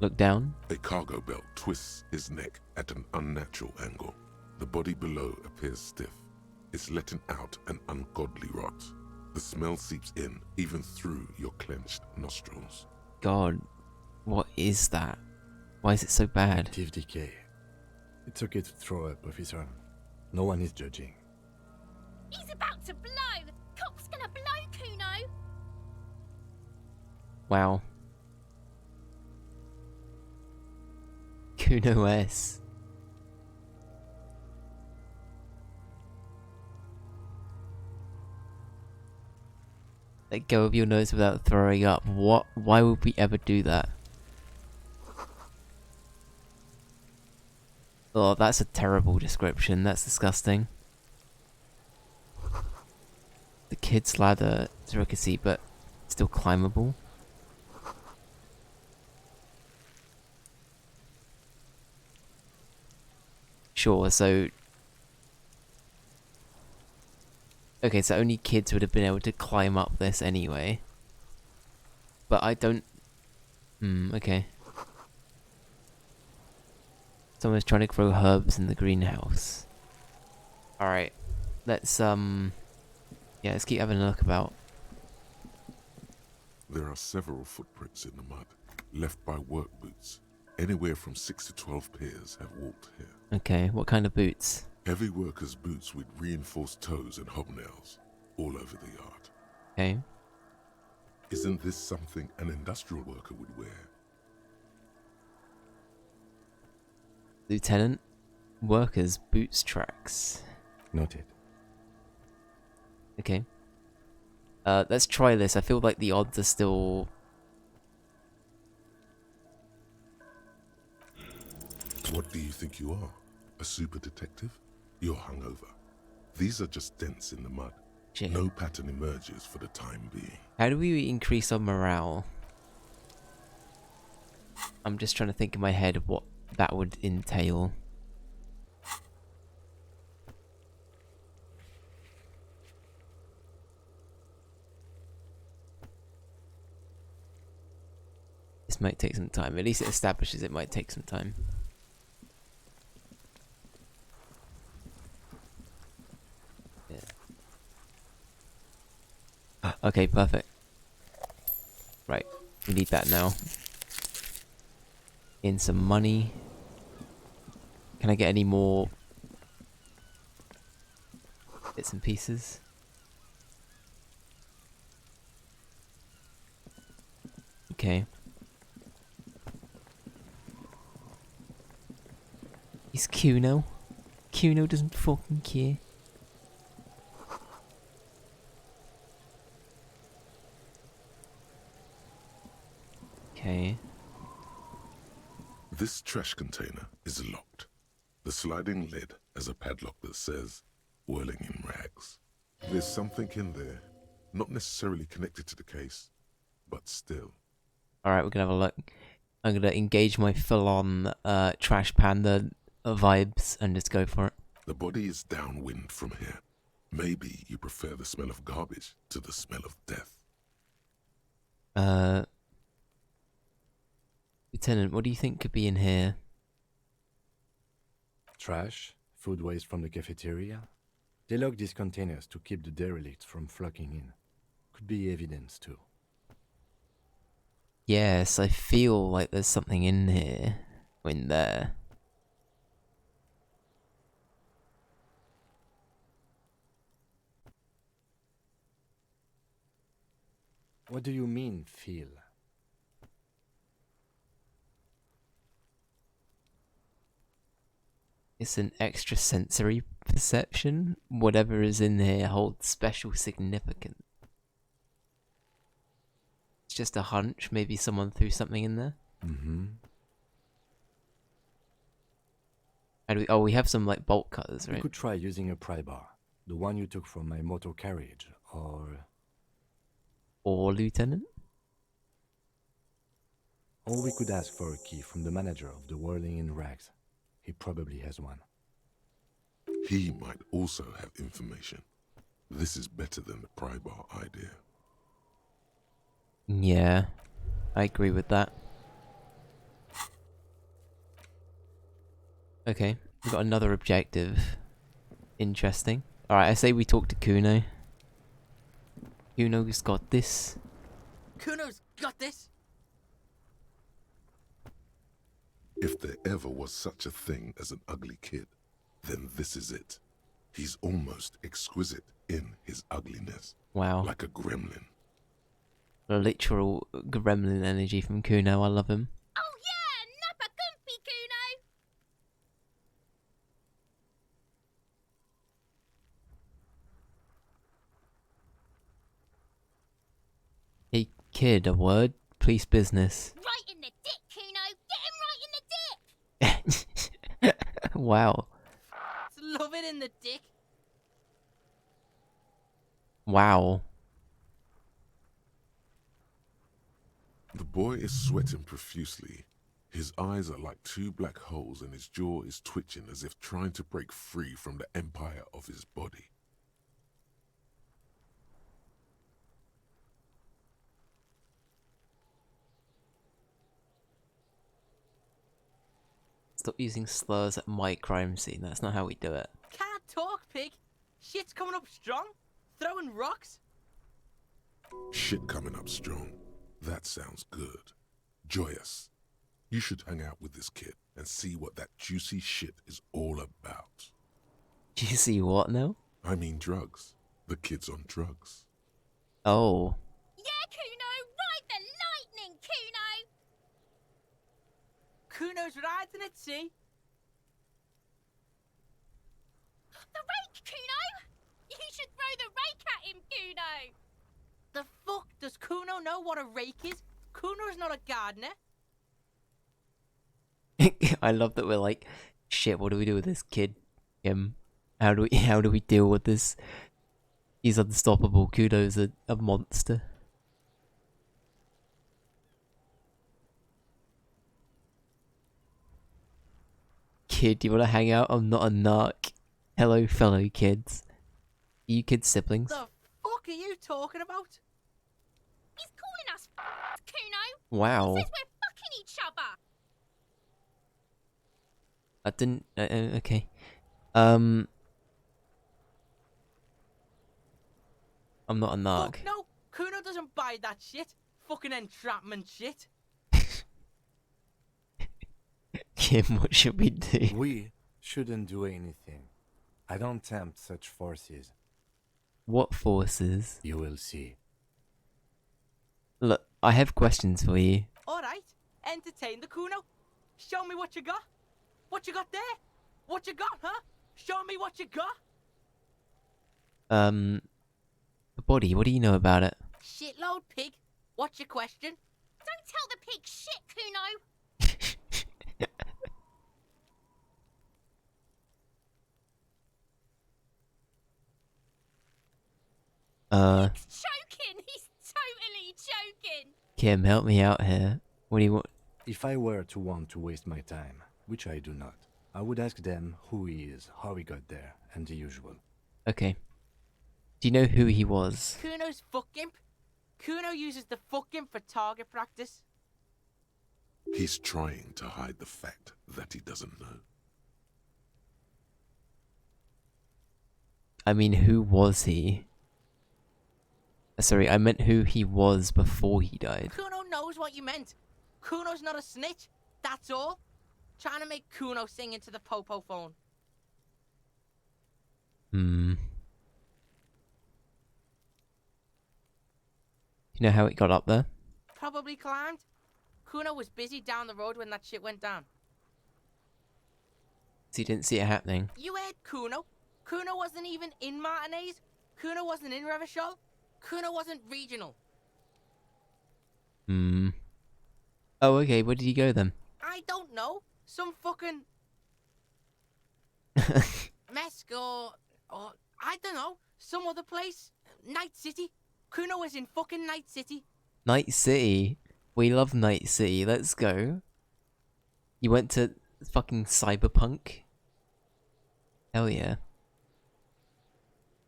Speaker 1: Look down.
Speaker 4: A cargo belt twists his neck at an unnatural angle. The body below appears stiff. It's letting out an ungodly rot. The smell seeps in even through your clenched nostrils.
Speaker 1: God, what is that? Why is it so bad?
Speaker 5: Active decay. It's okay to throw up, officer. No one is judging.
Speaker 11: He's about to blow! Cock's gonna blow, Kuno!
Speaker 1: Wow. Kuno S. Let go of your nose without throwing up. What? Why would we ever do that? Oh, that's a terrible description. That's disgusting. The kid's ladder is rickety, but still climbable. Sure, so... Okay, so only kids would have been able to climb up this anyway. But I don't... okay. Someone's trying to grow herbs in the greenhouse. Alright. Let's, yeah, let's keep having a look about.
Speaker 4: There are several footprints in the mud, left by work boots. Anywhere from 6 to 12 pairs have walked here.
Speaker 1: Okay, what kind of boots?
Speaker 4: Heavy workers' boots with reinforced toes and hobnails all over the yard.
Speaker 1: Okay.
Speaker 4: Isn't this something an industrial worker would wear?
Speaker 1: Lieutenant, workers' boots tracks.
Speaker 5: Noted.
Speaker 1: Okay. Let's try this. I feel like the odds are still...
Speaker 4: What do you think you are? A super detective? You're hungover. These are just dents in the mud.
Speaker 1: Shit.
Speaker 4: No pattern emerges for the time being.
Speaker 1: How do we increase our morale? I'm just trying to think in my head of what that would entail. This might take some time. At least it establishes it might take some time. Yeah. Okay, perfect. Right, we need that now. In some money. Can I get any more bits and pieces? Okay. Is Kuno? Kuno doesn't fucking care. Okay.
Speaker 4: This trash container is locked. The sliding lid has a padlock that says, whirling in rags. There's something in there, not necessarily connected to the case, but still.
Speaker 1: Alright, we're gonna have a look. I'm gonna engage my full-on Trash Panda vibes and just go for it.
Speaker 4: The body is downwind from here. Maybe you prefer the smell of garbage to the smell of death.
Speaker 1: Lieutenant, what do you think could be in here?
Speaker 5: Trash, food waste from the cafeteria. They lock these containers to keep the derelicts from flocking in. Could be evidence too.
Speaker 1: Yes, I feel like there's something in here. In there.
Speaker 5: What do you mean, feel?
Speaker 1: It's an extrasensory perception. Whatever is in here holds special significance. It's just a hunch. Maybe someone threw something in there.
Speaker 5: Mm-hmm.
Speaker 1: Oh, we have some like bolt cutters, right?
Speaker 5: You could try using a pry bar. The one you took from my motor carriage,
Speaker 1: Or Lieutenant?
Speaker 5: Or we could ask for a key from the manager of the Whirling in Rags. He probably has one.
Speaker 4: He might also have information. This is better than the pry bar idea.
Speaker 1: Yeah, I agree with that. Okay, we've got another objective. Interesting. Alright, I say we talk to Kuno. Kuno's got this.
Speaker 12: Kuno's got this.
Speaker 4: If there ever was such a thing as an ugly kid, then this is it. He's almost exquisite in his ugliness.
Speaker 1: Wow.
Speaker 4: Like a gremlin.
Speaker 1: Literal gremlin energy from Kuno, I love him.
Speaker 11: Oh yeah, nappa gumpy, Kuno!
Speaker 1: Hey kid, a word? Please business.
Speaker 11: Right in the dick, Kuno! Get him right in the dick!
Speaker 1: Wow.
Speaker 12: Love it in the dick.
Speaker 1: Wow.
Speaker 4: The boy is sweating profusely. His eyes are like two black holes and his jaw is twitching as if trying to break free from the empire of his body.
Speaker 1: Stop using slurs at my crime scene. That's not how we do it.
Speaker 12: Can't talk, pig. Shit's coming up strong. Throwing rocks.
Speaker 4: Shit coming up strong. That sounds good. Joyous. You should hang out with this kid and see what that juicy shit is all about.
Speaker 1: Do you see what now?
Speaker 4: I mean drugs. The kid's on drugs.
Speaker 1: Oh.
Speaker 11: Yeah, Kuno! Ride the lightning, Kuno!
Speaker 12: Kuno's riding it, see?
Speaker 11: The rake, Kuno! You should throw the rake at him, Kuno!
Speaker 12: The fuck? Does Kuno know what a rake is? Kuno's not a gardener.
Speaker 1: I love that we're like, shit, what do we do with this kid? How do we deal with this? He's unstoppable. Kuno's a monster. Kid, do you want to hang out? I'm not a narc. Hello, fellow kids. Are you kids siblings?
Speaker 12: The fuck are you talking about?
Speaker 11: He's calling us Kuno!
Speaker 1: Wow.
Speaker 11: He says we're fucking each other!
Speaker 1: I didn't. Okay. I'm not a narc.
Speaker 12: Fuck no! Kuno doesn't buy that shit. Fucking entrapment shit.
Speaker 1: Kim, what should we do?
Speaker 5: We shouldn't do anything. I don't tempt such forces.
Speaker 1: What forces?
Speaker 5: You will see.
Speaker 1: Look, I have questions for you.
Speaker 12: Alright, entertain the Kuno. Show me what you got. What you got there? What you got, huh? Show me what you got.
Speaker 1: The body, what do you know about it?
Speaker 12: Shitload pig. What's your question?
Speaker 11: Don't tell the pig shit, Kuno! He's joking! He's totally joking!
Speaker 1: Kim, help me out here. What do you want?
Speaker 5: If I were to want to waste my time, which I do not, I would ask them who he is, how he got there, and the usual.
Speaker 1: Okay. Do you know who he was?
Speaker 12: Kuno's fuck imp. Kuno uses the fuck imp for target practice.
Speaker 4: He's trying to hide the fact that he doesn't know.
Speaker 1: I mean, who was he? Sorry, I meant who he was before he died.
Speaker 12: Kuno knows what you meant. Kuno's not a snitch. That's all. Trying to make Kuno sing into the popo phone.
Speaker 1: You know how it got up there?
Speaker 12: Probably climbed. Kuno was busy down the road when that shit went down.
Speaker 1: So you didn't see it happening.
Speaker 12: You heard Kuno. Kuno wasn't even in Martinez. Kuno wasn't in Revachol. Kuno wasn't regional.
Speaker 1: Oh, okay, where did he go then?
Speaker 12: I don't know. Some fucking... Mesk or I don't know. Some other place. Night City. Kuno was in fucking Night City.
Speaker 1: Night City? We love Night City, let's go. You went to fucking Cyberpunk? Hell yeah.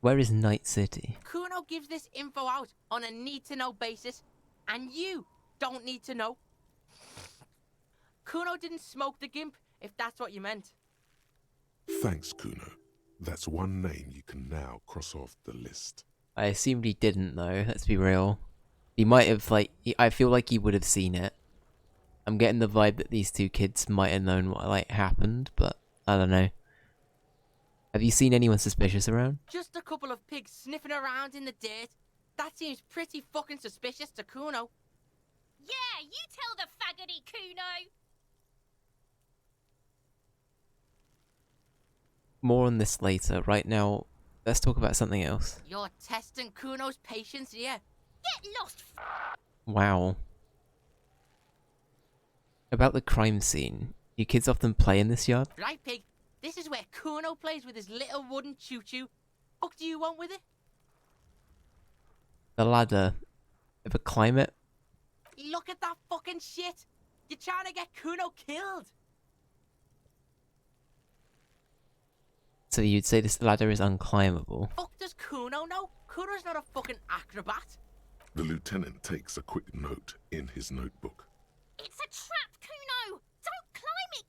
Speaker 1: Where is Night City?
Speaker 12: Kuno gives this info out on a need-to-know basis, and you don't need to know. Kuno didn't smoke the gimp, if that's what you meant.
Speaker 4: Thanks, Kuno. That's one name you can now cross off the list.
Speaker 1: I assumed he didn't though, let's be real. He might have, I feel like he would have seen it. I'm getting the vibe that these two kids might have known what, happened, but I don't know. Have you seen anyone suspicious around?
Speaker 12: Just a couple of pigs sniffing around in the dirt. That seems pretty fucking suspicious to Kuno.
Speaker 11: Yeah, you tell the faggoty, Kuno!
Speaker 1: More on this later. Right now, let's talk about something else.
Speaker 12: You're testing Kuno's patience here.
Speaker 11: Get lost,
Speaker 1: Wow. About the crime scene. You kids often play in this yard?
Speaker 12: Right, pig. This is where Kuno plays with his little wooden choo-choo. What do you want with it?
Speaker 1: The ladder. Ever climb it?
Speaker 12: Look at that fucking shit. You're trying to get Kuno killed.
Speaker 1: So you'd say this ladder is unclimbable?
Speaker 12: Fuck does Kuno know? Kuno's not a fucking acrobat.
Speaker 4: The lieutenant takes a quick note in his notebook.
Speaker 11: It's a trap, Kuno! Don't climb it,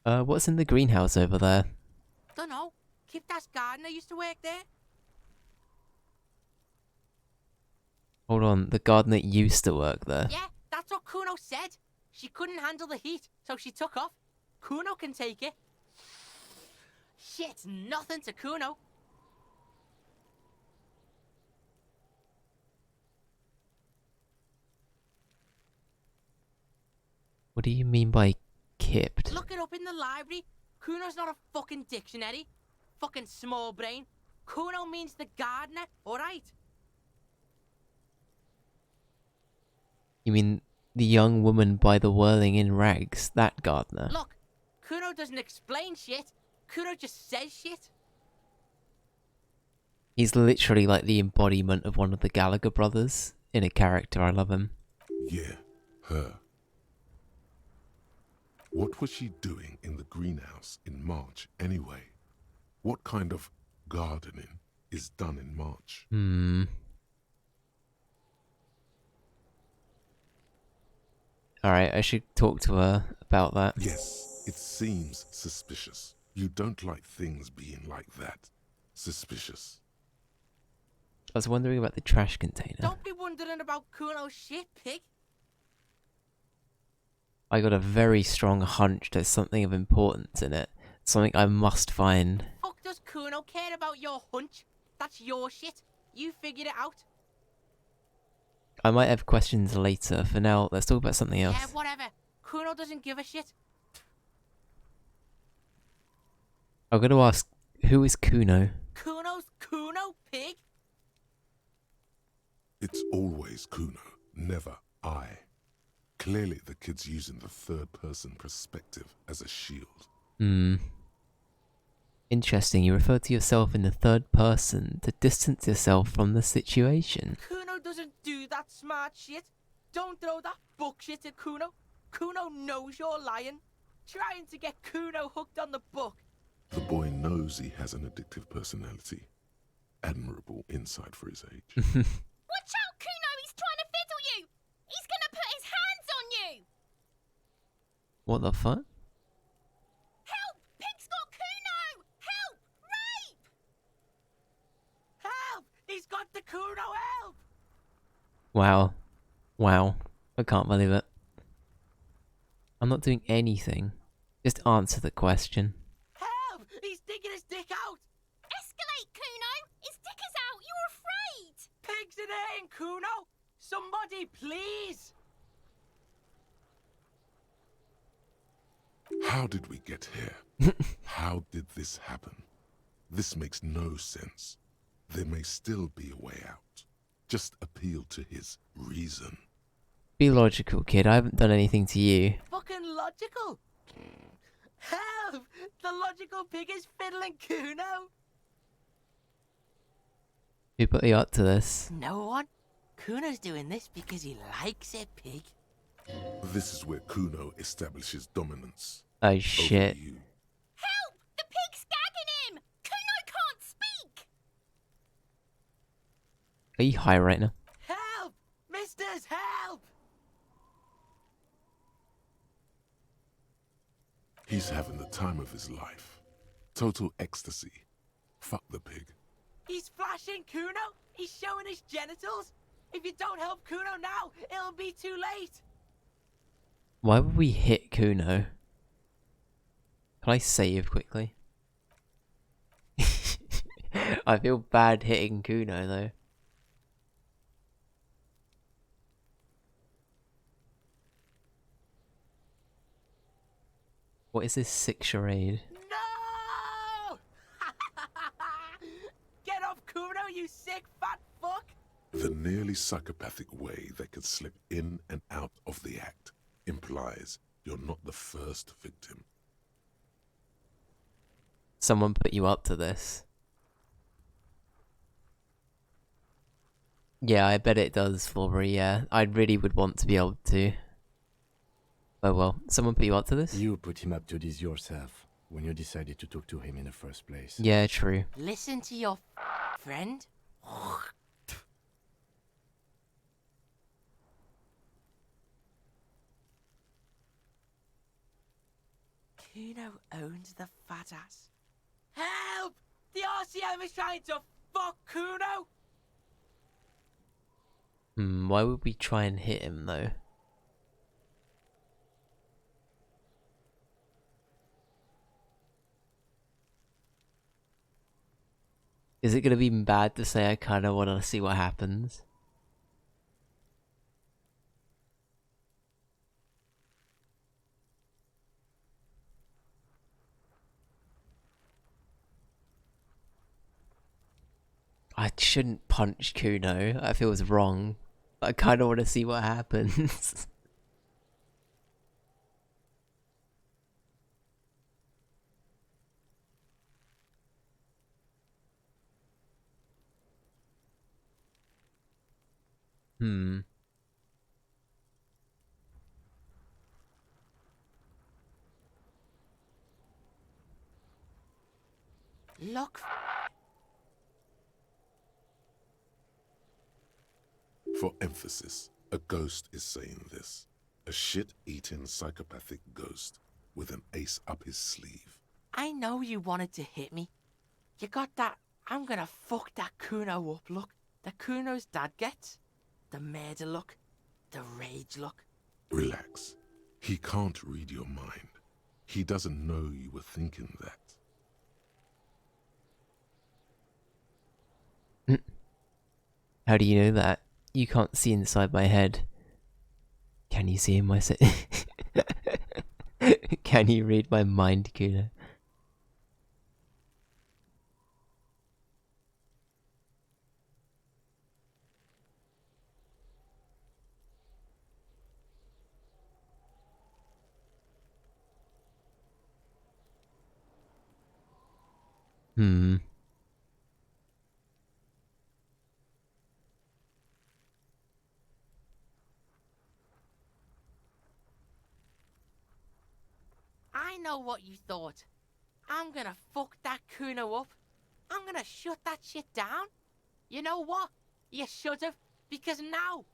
Speaker 11: Kuno!
Speaker 1: What's in the greenhouse over there?
Speaker 12: Dunno. Kiptas gardener used to work there.
Speaker 1: Hold on, the gardener used to work there.
Speaker 12: Yeah, that's what Kuno said. She couldn't handle the heat, so she took off. Kuno can take it. Shit's nothing to Kuno.
Speaker 1: What do you mean by kipped?
Speaker 12: Look it up in the library. Kuno's not a fucking dictionary. Fucking small brain. Kuno means the gardener, alright?
Speaker 1: You mean the young woman by the whirling in rags? That gardener?
Speaker 12: Look, Kuno doesn't explain shit. Kuno just says shit.
Speaker 1: He's literally like the embodiment of one of the Gallagher brothers in a character. I love him.
Speaker 4: Yeah, her. What was she doing in the greenhouse in March anyway? What kind of gardening is done in March?
Speaker 1: Alright, I should talk to her about that.
Speaker 4: Yes, it seems suspicious. You don't like things being like that. Suspicious.
Speaker 1: I was wondering about the trash container.
Speaker 12: Don't be wondering about Kuno's shit, pig.
Speaker 1: I got a very strong hunch there's something of importance in it. Something I must find.
Speaker 12: Fuck does Kuno care about your hunch? That's your shit. You figured it out.
Speaker 1: I might have questions later. For now, let's talk about something else.
Speaker 12: Yeah, whatever. Kuno doesn't give a shit.
Speaker 1: I'm gonna ask, who is Kuno?
Speaker 12: Kuno's Kuno, pig?
Speaker 4: It's always Kuno, never I. Clearly the kid's using the third-person perspective as a shield.
Speaker 1: Interesting, you refer to yourself in the third person to distance yourself from the situation.
Speaker 12: Kuno doesn't do that smart shit. Don't throw that book shit at Kuno. Kuno knows you're lying. Trying to get Kuno hooked on the book.
Speaker 4: The boy knows he has an addictive personality. Admirable insight for his age.
Speaker 11: Watch out, Kuno! He's trying to fiddle you! He's gonna put his hands on you!
Speaker 1: What the fuck?
Speaker 11: Help! Pig's got Kuno! Help! Rape!
Speaker 12: Help! He's got the Kuno, help!
Speaker 1: Wow. Wow. I can't believe it. I'm not doing anything. Just answer the question.
Speaker 12: Help! He's digging his dick out!
Speaker 11: Escalate, Kuno! His dick is out! You're afraid!
Speaker 12: Pigs in here, Kuno! Somebody, please!
Speaker 4: How did we get here? How did this happen? This makes no sense. There may still be a way out. Just appeal to his reason.
Speaker 1: Be logical, kid. I haven't done anything to you.
Speaker 12: Fucking logical! Help! The logical pig is fiddling Kuno!
Speaker 1: Who put you up to this?
Speaker 12: No one. Kuno's doing this because he likes it, pig.
Speaker 4: This is where Kuno establishes dominance.
Speaker 1: Oh shit.
Speaker 4: Over you.
Speaker 11: Help! The pig's gagging him! Kuno can't speak!
Speaker 1: Are you high right now?
Speaker 12: Help! Misters, help!
Speaker 4: He's having the time of his life. Total ecstasy. Fuck the pig.
Speaker 12: He's flashing Kuno! He's showing his genitals! If you don't help Kuno now, it'll be too late!
Speaker 1: Why would we hit Kuno? Can I save quickly? I feel bad hitting Kuno though. What is this sick charade?
Speaker 12: No! Get off Kuno, you sick fat fuck!
Speaker 4: The nearly psychopathic way they could slip in and out of the act implies you're not the first victim.
Speaker 1: Someone put you up to this. Yeah, I bet it does, Florby, yeah. I really would want to be able to. Oh well, someone put you up to this?
Speaker 5: You put him up to this yourself when you decided to talk to him in the first place.
Speaker 1: Yeah, true.
Speaker 12: Listen to your friend. Kuno owns the fat ass. Help! The RCM is trying to fuck Kuno!
Speaker 1: Why would we try and hit him though? Is it gonna be bad to say I kind of want to see what happens? I shouldn't punch Kuno. I feel it's wrong. I kind of want to see what happens. Hmm.
Speaker 12: Look.
Speaker 4: For emphasis, a ghost is saying this. A shit-eating psychopathic ghost with an ace up his sleeve.
Speaker 12: I know you wanted to hit me. You got that I'm gonna fuck that Kuno up look that Kuno's dad gets. The murder look. The rage look.
Speaker 4: Relax. He can't read your mind. He doesn't know you were thinking that.
Speaker 1: How do you know that? You can't see inside my head. Can you see in my Can you read my mind, Kuno? Hmm.
Speaker 12: I know what you thought. I'm gonna fuck that Kuno up. I'm gonna shut that shit down. You know what? You should've, because now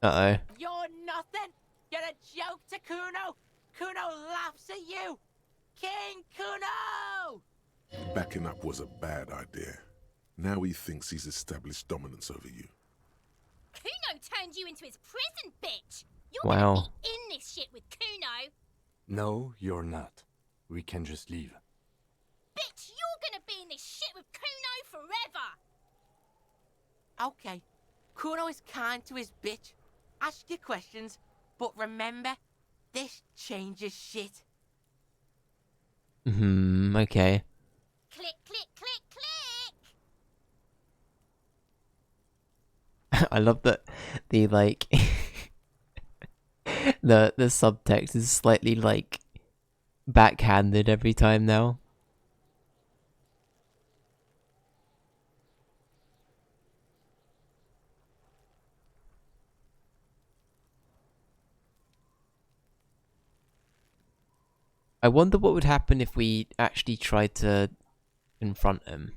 Speaker 1: Uh-oh.
Speaker 12: you're nothing. You're a joke to Kuno. Kuno laughs at you. King Kuno!
Speaker 4: Backing up was a bad idea. Now he thinks he's established dominance over you.
Speaker 11: Kuno turned you into his prison, bitch. You're
Speaker 1: Wow.
Speaker 11: gonna be in this shit with Kuno.
Speaker 5: No, you're not. We can just leave.
Speaker 11: Bitch, you're gonna be in this shit with Kuno forever.
Speaker 12: Okay. Kuno is kind to his bitch. Ask your questions, but remember, this changes shit.
Speaker 1: Okay.
Speaker 11: Click, click, click, click.
Speaker 1: I love that the like the subtext is slightly like backhanded every time now. I wonder what would happen if we actually tried to confront him.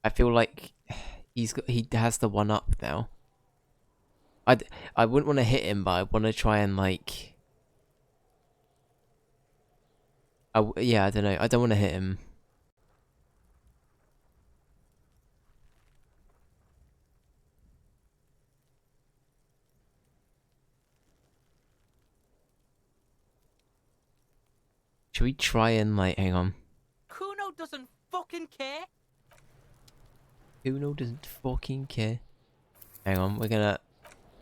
Speaker 1: I feel like he has the one up now. I wouldn't want to hit him, but I want to try and like. Yeah, I don't know. I don't want to hit him. Should we try and like, hang on.
Speaker 12: Kuno doesn't fucking care.
Speaker 1: Kuno doesn't fucking care. Hang on, we're gonna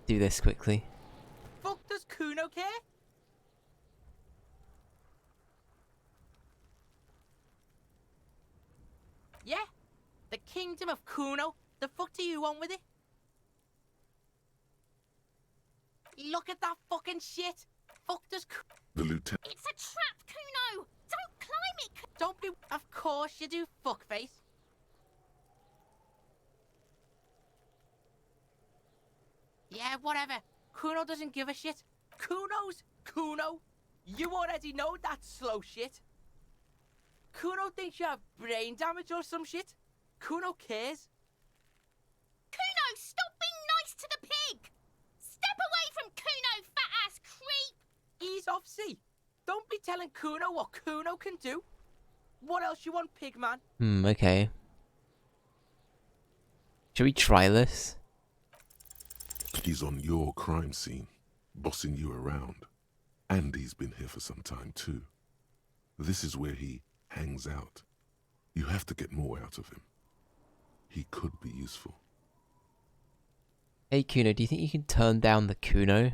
Speaker 1: do this quickly.
Speaker 12: Fuck does Kuno care? Yeah? The kingdom of Kuno? The fuck do you want with it? Look at that fucking shit! Fuck does
Speaker 4: The lieutenant.
Speaker 11: It's a trap, Kuno. Don't climb it.
Speaker 12: Don't be. Of course you do, fuckface. Yeah, whatever. Kuno doesn't give a shit. Kuno's Kuno. You already know that slow shit. Kuno thinks you have brain damage or some shit. Kuno cares.
Speaker 11: Kuno, stop being nice to the pig. Step away from Kuno, fat-ass creep.
Speaker 12: Ease off, see. Don't be telling Kuno what Kuno can do. What else you want, pigman?
Speaker 1: Okay. Should we try this?
Speaker 4: He's on your crime scene, bossing you around. And he's been here for some time too. This is where he hangs out. You have to get more out of him. He could be useful.
Speaker 1: Hey Kuno, do you think you can turn down the Kuno?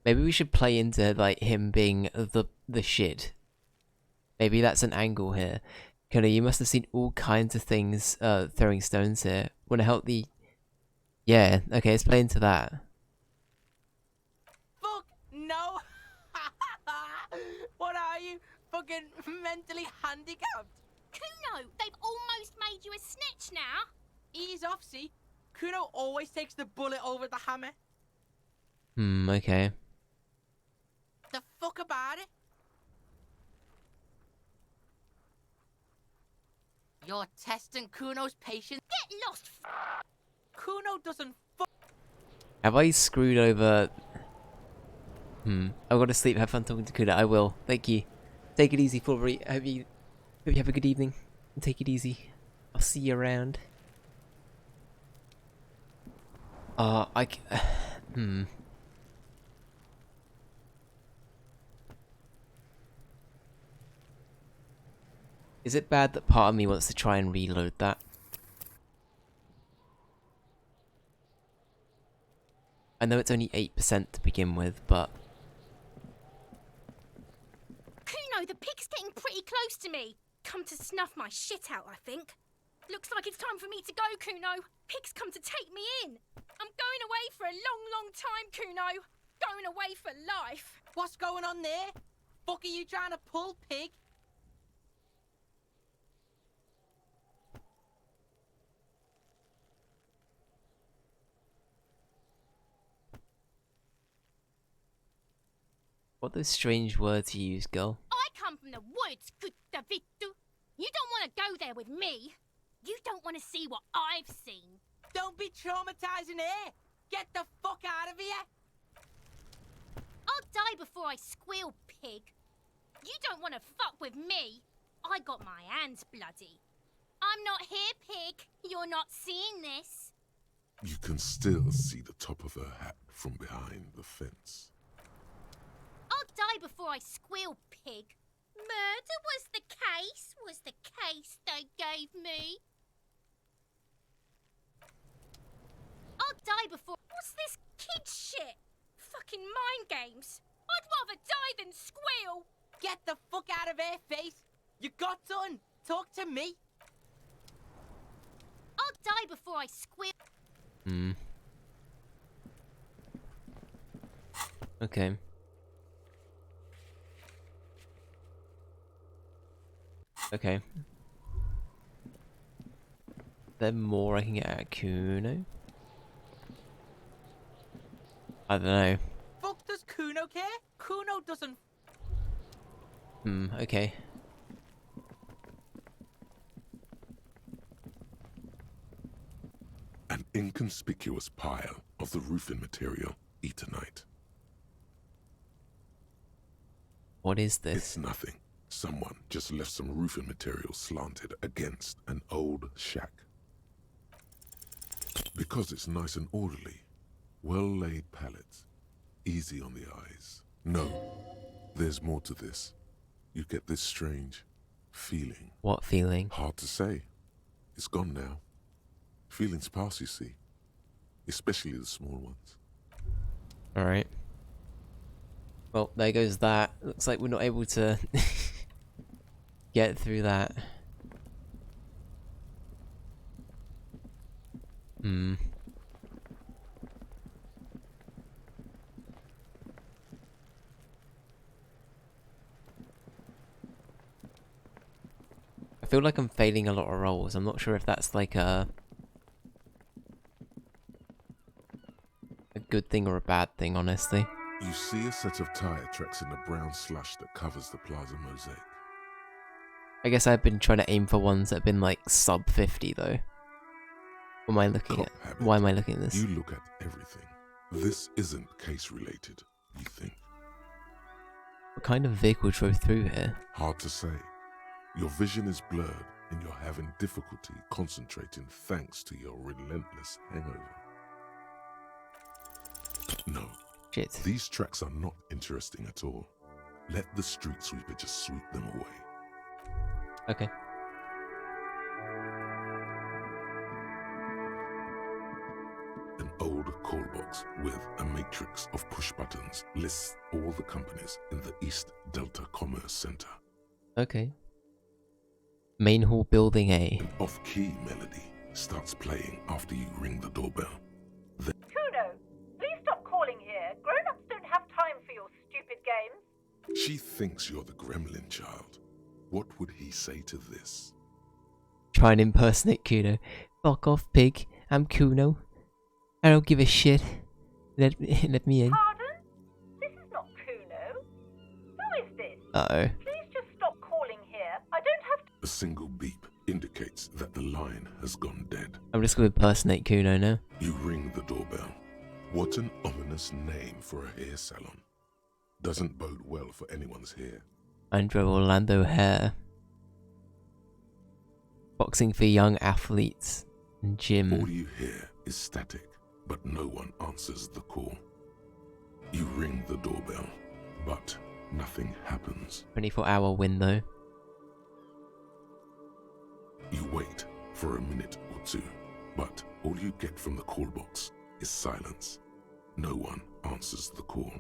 Speaker 1: Maybe we should play into like him being the shit. Maybe that's an angle here. Kuno, you must have seen all kinds of things throwing stones here. Wanna help the... Yeah, okay, let's play into that.
Speaker 12: Fuck no! What are you? Fucking mentally handicapped?
Speaker 11: Kuno, they've almost made you a snitch now.
Speaker 12: Ease off, see? Kuno always takes the bullet over the hammer.
Speaker 1: Okay.
Speaker 12: The fuck about it? You're testing Kuno's patience.
Speaker 11: Get lost.
Speaker 12: Kuno doesn't
Speaker 1: Have I screwed over... I've got to sleep, have fun talking to Kuno. I will. Thank you. Take it easy, Fulbury. Hope you have a good evening. And take it easy. I'll see you around. Is it bad that part of me wants to try and reload that? I know it's only 8% to begin with, but...
Speaker 11: Kuno, the pig's getting pretty close to me. Come to snuff my shit out, I think. Looks like it's time for me to go, Kuno. Pig's come to take me in. I'm going away for a long, long time, Kuno. Going away for life.
Speaker 12: What's going on there? Fuck are you trying to pull, pig?
Speaker 1: What those strange words you use, girl?
Speaker 11: I come from the woods, Guttavitu. You don't want to go there with me. You don't want to see what I've seen.
Speaker 12: Don't be traumatizing here. Get the fuck out of here.
Speaker 11: I'll die before I squeal, pig. You don't want to fuck with me. I got my hands bloody. I'm not here, pig. You're not seeing this.
Speaker 4: You can still see the top of her hat from behind the fence.
Speaker 11: I'll die before I squeal, pig. Murder was the case they gave me. I'll die before... What's this kid shit? Fucking mind games. I'd rather die than squeal.
Speaker 12: Get the fuck out of here, face. You got done. Talk to me.
Speaker 11: I'll die before I squeal.
Speaker 1: Okay. Okay. There more I can get out of Kuno? I don't know.
Speaker 12: Fuck does Kuno care? Kuno doesn't...
Speaker 1: Okay.
Speaker 4: An inconspicuous pile of the roofing material, Eternite.
Speaker 1: What is this?
Speaker 4: It's nothing. Someone just left some roofing material slanted against an old shack. Because it's nice and orderly, well-laid pallets, easy on the eyes. No, there's more to this. You get this strange feeling.
Speaker 1: What feeling?
Speaker 4: Hard to say. It's gone now. Feelings pass, you see. Especially the small ones.
Speaker 1: Alright. Well, there goes that. Looks like we're not able to get through that. I feel like I'm failing a lot of rolls. I'm not sure if that's like a good thing or a bad thing, honestly.
Speaker 4: You see a set of tire tracks in the brown slush that covers the plaza mosaic.
Speaker 1: I guess I've been trying to aim for ones that have been like sub 50 though. What am I looking at?
Speaker 4: Habit.
Speaker 1: Why am I looking at this?
Speaker 4: You look at everything. This isn't case related, you think.
Speaker 1: What kind of vehicle drove through here?
Speaker 4: Hard to say. Your vision is blurred, and you're having difficulty concentrating thanks to your relentless hangover. No,
Speaker 1: Shit.
Speaker 4: these tracks are not interesting at all. Let the street sweeper just sweep them away.
Speaker 1: Okay.
Speaker 4: An old call box with a matrix of push buttons lists all the companies in the East Delta Commerce Center.
Speaker 1: Okay. Main hall building A.
Speaker 4: An off-key melody starts playing after you ring the doorbell.
Speaker 13: Kuno, please stop calling here. Grown-ups don't have time for your stupid games.
Speaker 4: She thinks you're the gremlin child. What would he say to this?
Speaker 1: Try and impersonate Kuno. Fuck off, pig. I'm Kuno. I don't give a shit. Let me in.
Speaker 13: Pardon? This is not Kuno. Who is this?
Speaker 1: Uh-oh.
Speaker 13: Please just stop calling here. I don't have to...
Speaker 4: A single beep indicates that the line has gone dead.
Speaker 1: I'm just going to impersonate Kuno now.
Speaker 4: You ring the doorbell. What an ominous name for a hair salon. Doesn't bode well for anyone's hair.
Speaker 1: Andrew Orlando Hair. Boxing for young athletes. Gym.
Speaker 4: All you hear is static, but no one answers the call. You ring the doorbell, but nothing happens.
Speaker 1: 24-hour window.
Speaker 4: You wait for a minute or two, but all you get from the call box is silence. No one answers the call.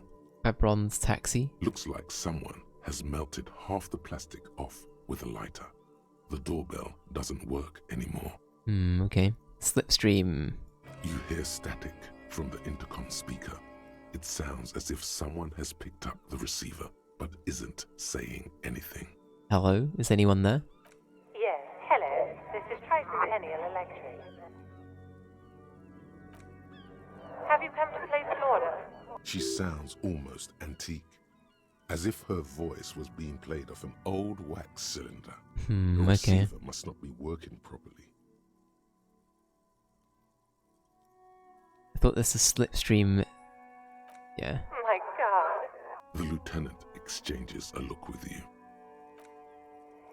Speaker 1: Fabron's taxi.
Speaker 4: Looks like someone has melted half the plastic off with a lighter. The doorbell doesn't work anymore.
Speaker 1: Okay. Slipstream.
Speaker 4: You hear static from the intercom speaker. It sounds as if someone has picked up the receiver, but isn't saying anything.
Speaker 1: Hello? Is anyone there?
Speaker 13: Yes, hello. This is Tricentennial Electric. Have you come to place an order?
Speaker 4: She sounds almost antique, as if her voice was being played off an old wax cylinder. The
Speaker 1: Okay.
Speaker 4: receiver must not be working properly.
Speaker 1: I thought this was Slipstream. Yeah.
Speaker 13: My God.
Speaker 4: The lieutenant exchanges a look with you.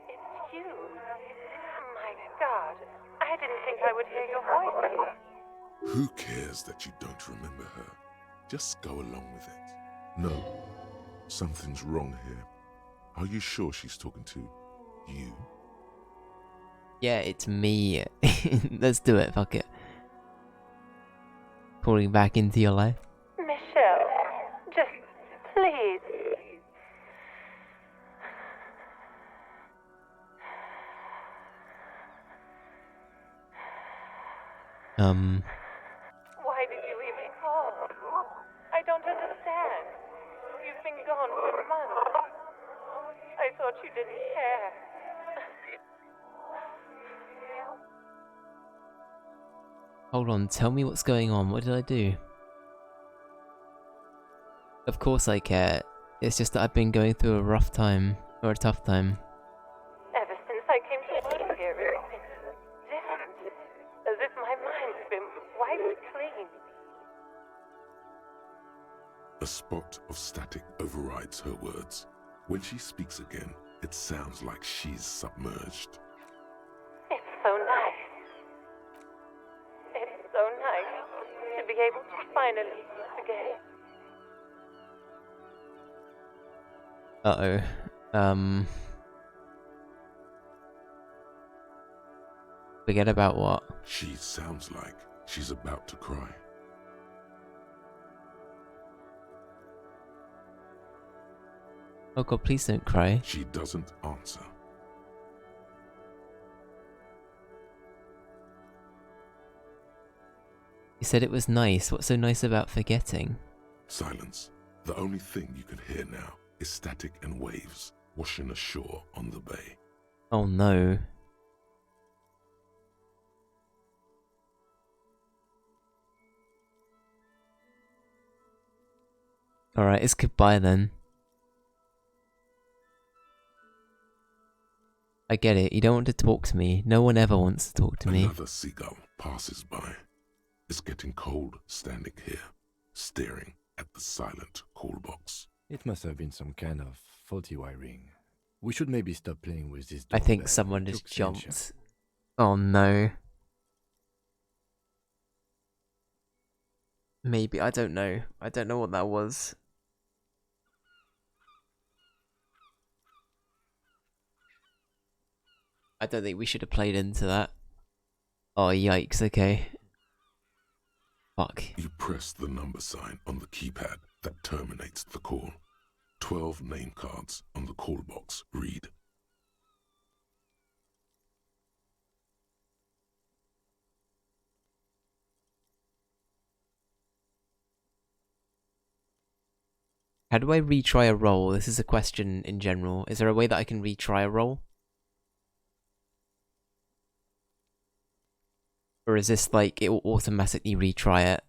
Speaker 13: It's you. My God. I didn't think I would hear your voice here.
Speaker 4: Who cares that you don't remember her? Just go along with it. No, something's wrong here. Are you sure she's talking to you?
Speaker 1: Yeah, it's me. Let's do it, fuck it. Calling back into your life.
Speaker 13: Michelle, just please. Why did you even call? I don't understand. You've been gone for months. I thought you didn't care.
Speaker 1: Hold on, tell me what's going on. What did I do? Of course I care. It's just that I've been going through a rough time. Or a tough time.
Speaker 13: Ever since I came to work here, it's been different. As if my mind's been wiped clean.
Speaker 4: A spot of static overrides her words. When she speaks again, it sounds like she's submerged.
Speaker 13: It's so nice. It's so nice to be able to finally forget.
Speaker 1: Forget about what?
Speaker 4: She sounds like she's about to cry.
Speaker 1: Oh god, please don't cry.
Speaker 4: She doesn't answer.
Speaker 1: You said it was nice. What's so nice about forgetting?
Speaker 4: Silence. The only thing you can hear now is static and waves washing ashore on the bay.
Speaker 1: Oh no. Alright, it's goodbye then. I get it, you don't want to talk to me. No one ever wants to talk to me.
Speaker 4: Another seagull passes by. It's getting cold standing here, staring at the silent call box.
Speaker 5: It must have been some kind of faulty wiring. We should maybe stop playing with this
Speaker 1: I think
Speaker 5: doorbell.
Speaker 1: someone
Speaker 5: It
Speaker 1: just
Speaker 5: looks ancient.
Speaker 1: jumped. Oh no. Maybe, I don't know. I don't know what that was. I don't think we should have played into that. Oh yikes, okay. Fuck.
Speaker 4: You press the number sign on the keypad that terminates the call. 12 name cards on the call box read.
Speaker 1: How do I retry a roll? This is a question in general. Is there a way that I can retry a roll? Or is this like, it will automatically retry it?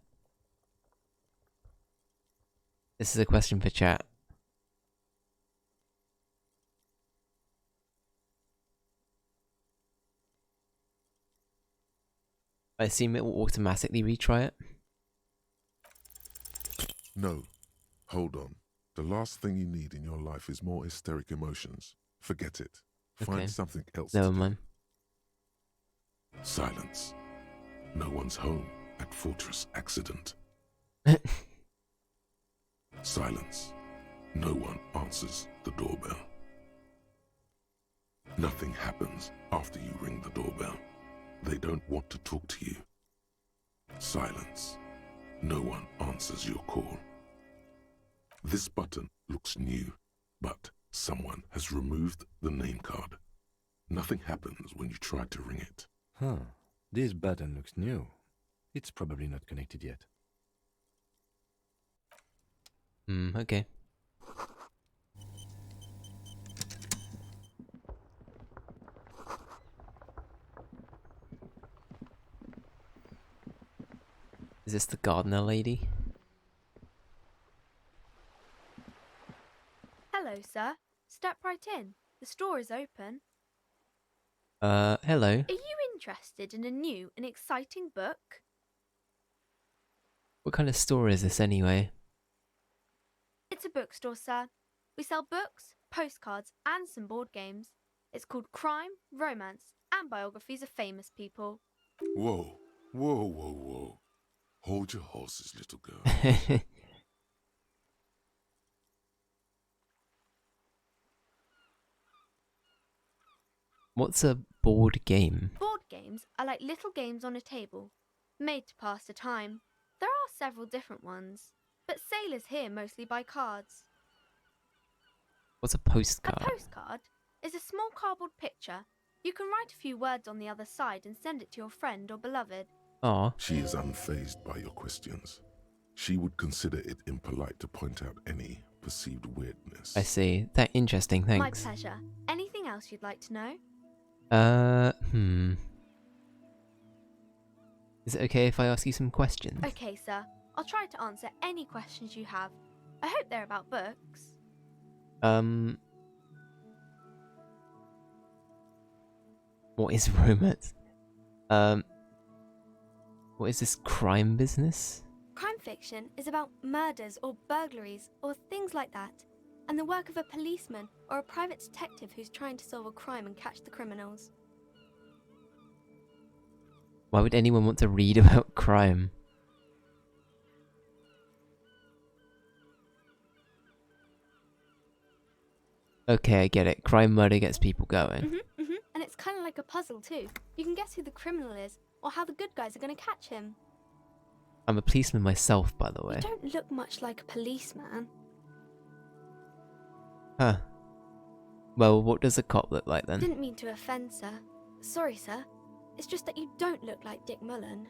Speaker 1: This is a question for chat. I assume it will automatically retry it.
Speaker 4: No. Hold on. The last thing you need in your life is more hysteric emotions. Forget it. Find
Speaker 1: Okay.
Speaker 4: something else
Speaker 1: Never
Speaker 4: to do.
Speaker 1: mind.
Speaker 4: Silence. No one's home at Fortress Accident. Silence. No one answers the doorbell. Nothing happens after you ring the doorbell. They don't want to talk to you. Silence. No one answers your call. This button looks new, but someone has removed the name card. Nothing happens when you try to ring it.
Speaker 5: Huh. This button looks new. It's probably not connected yet.
Speaker 1: Okay. Is this the gardener lady?
Speaker 14: Hello, sir. Step right in. The store is open.
Speaker 1: Hello.
Speaker 14: Are you interested in a new and exciting book?
Speaker 1: What kind of store is this anyway?
Speaker 14: It's a bookstore, sir. We sell books, postcards, and some board games. It's called Crime, Romance, and Biographies of Famous People.
Speaker 4: Whoa, whoa, whoa, whoa. Hold your horses, little girl.
Speaker 1: What's a board game?
Speaker 14: Board games are like little games on a table, made to pass the time. There are several different ones, but sailors here mostly buy cards.
Speaker 1: What's a postcard?
Speaker 14: A postcard is a small cardboard picture. You can write a few words on the other side and send it to your friend or beloved.
Speaker 1: Aw.
Speaker 4: She is unfazed by your questions. She would consider it impolite to point out any perceived weirdness.
Speaker 1: I see. Interesting, thanks.
Speaker 14: My pleasure. Anything else you'd like to know?
Speaker 1: Is it okay if I ask you some questions?
Speaker 14: Okay, sir. I'll try to answer any questions you have. I hope they're about books.
Speaker 1: What is romance? What is this crime business?
Speaker 14: Crime fiction is about murders or burglaries or things like that, and the work of a policeman or a private detective who's trying to solve a crime and catch the criminals.
Speaker 1: Why would anyone want to read about crime? Okay, I get it. Crime murder gets people going.
Speaker 14: And it's kind of like a puzzle too. You can guess who the criminal is or how the good guys are going to catch him.
Speaker 1: I'm a policeman myself, by the way.
Speaker 14: You don't look much like a policeman.
Speaker 1: Huh. Well, what does a cop look like then?
Speaker 14: Didn't mean to offend, sir. Sorry, sir. It's just that you don't look like Dick Mullen.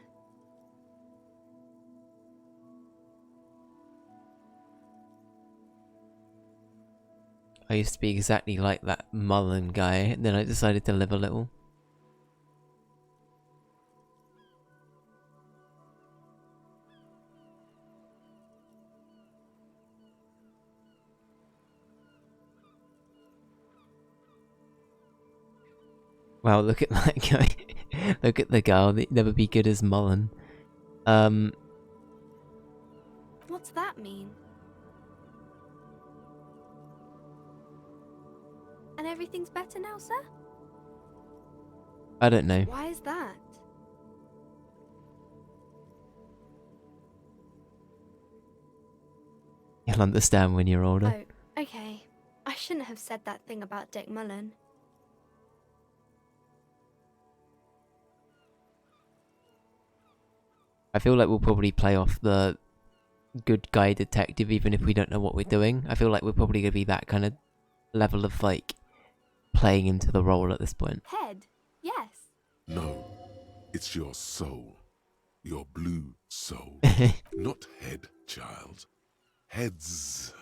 Speaker 1: I used to be exactly like that Mullen guy, then I decided to live a little. Wow, look at that guy. Look at the girl, they'd never be good as Mullen.
Speaker 14: What's that mean? And everything's better now, sir?
Speaker 1: I don't know.
Speaker 14: Why is that?
Speaker 1: You'll understand when you're older.
Speaker 14: Oh, okay. I shouldn't have said that thing about Dick Mullen.
Speaker 1: I feel like we'll probably play off the good guy detective even if we don't know what we're doing. I feel like we're probably going to be that kind of level of like playing into the role at this point.
Speaker 14: Head? Yes.
Speaker 4: No, it's your soul. Your blue soul. Not head, child. Heads.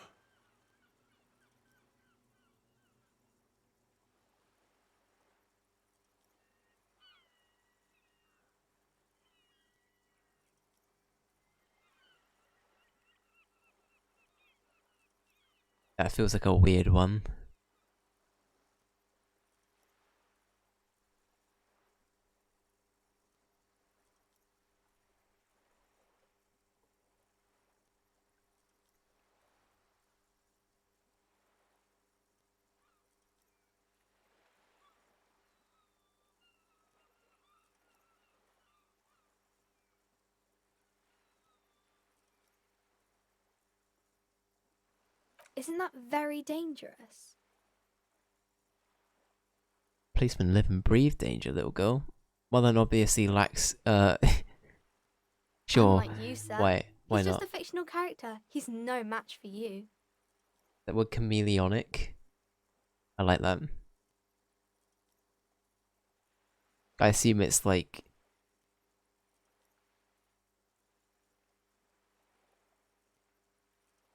Speaker 1: That feels like a weird one.
Speaker 14: Isn't that very dangerous?
Speaker 1: Policemen live and breathe danger, little girl. Well, then obviously lacks, sure.
Speaker 14: Unlike you, sir.
Speaker 1: Why
Speaker 14: He's
Speaker 1: not?
Speaker 14: just a fictional character. He's no match for you.
Speaker 1: That word chameleonic. I like that. I assume it's like...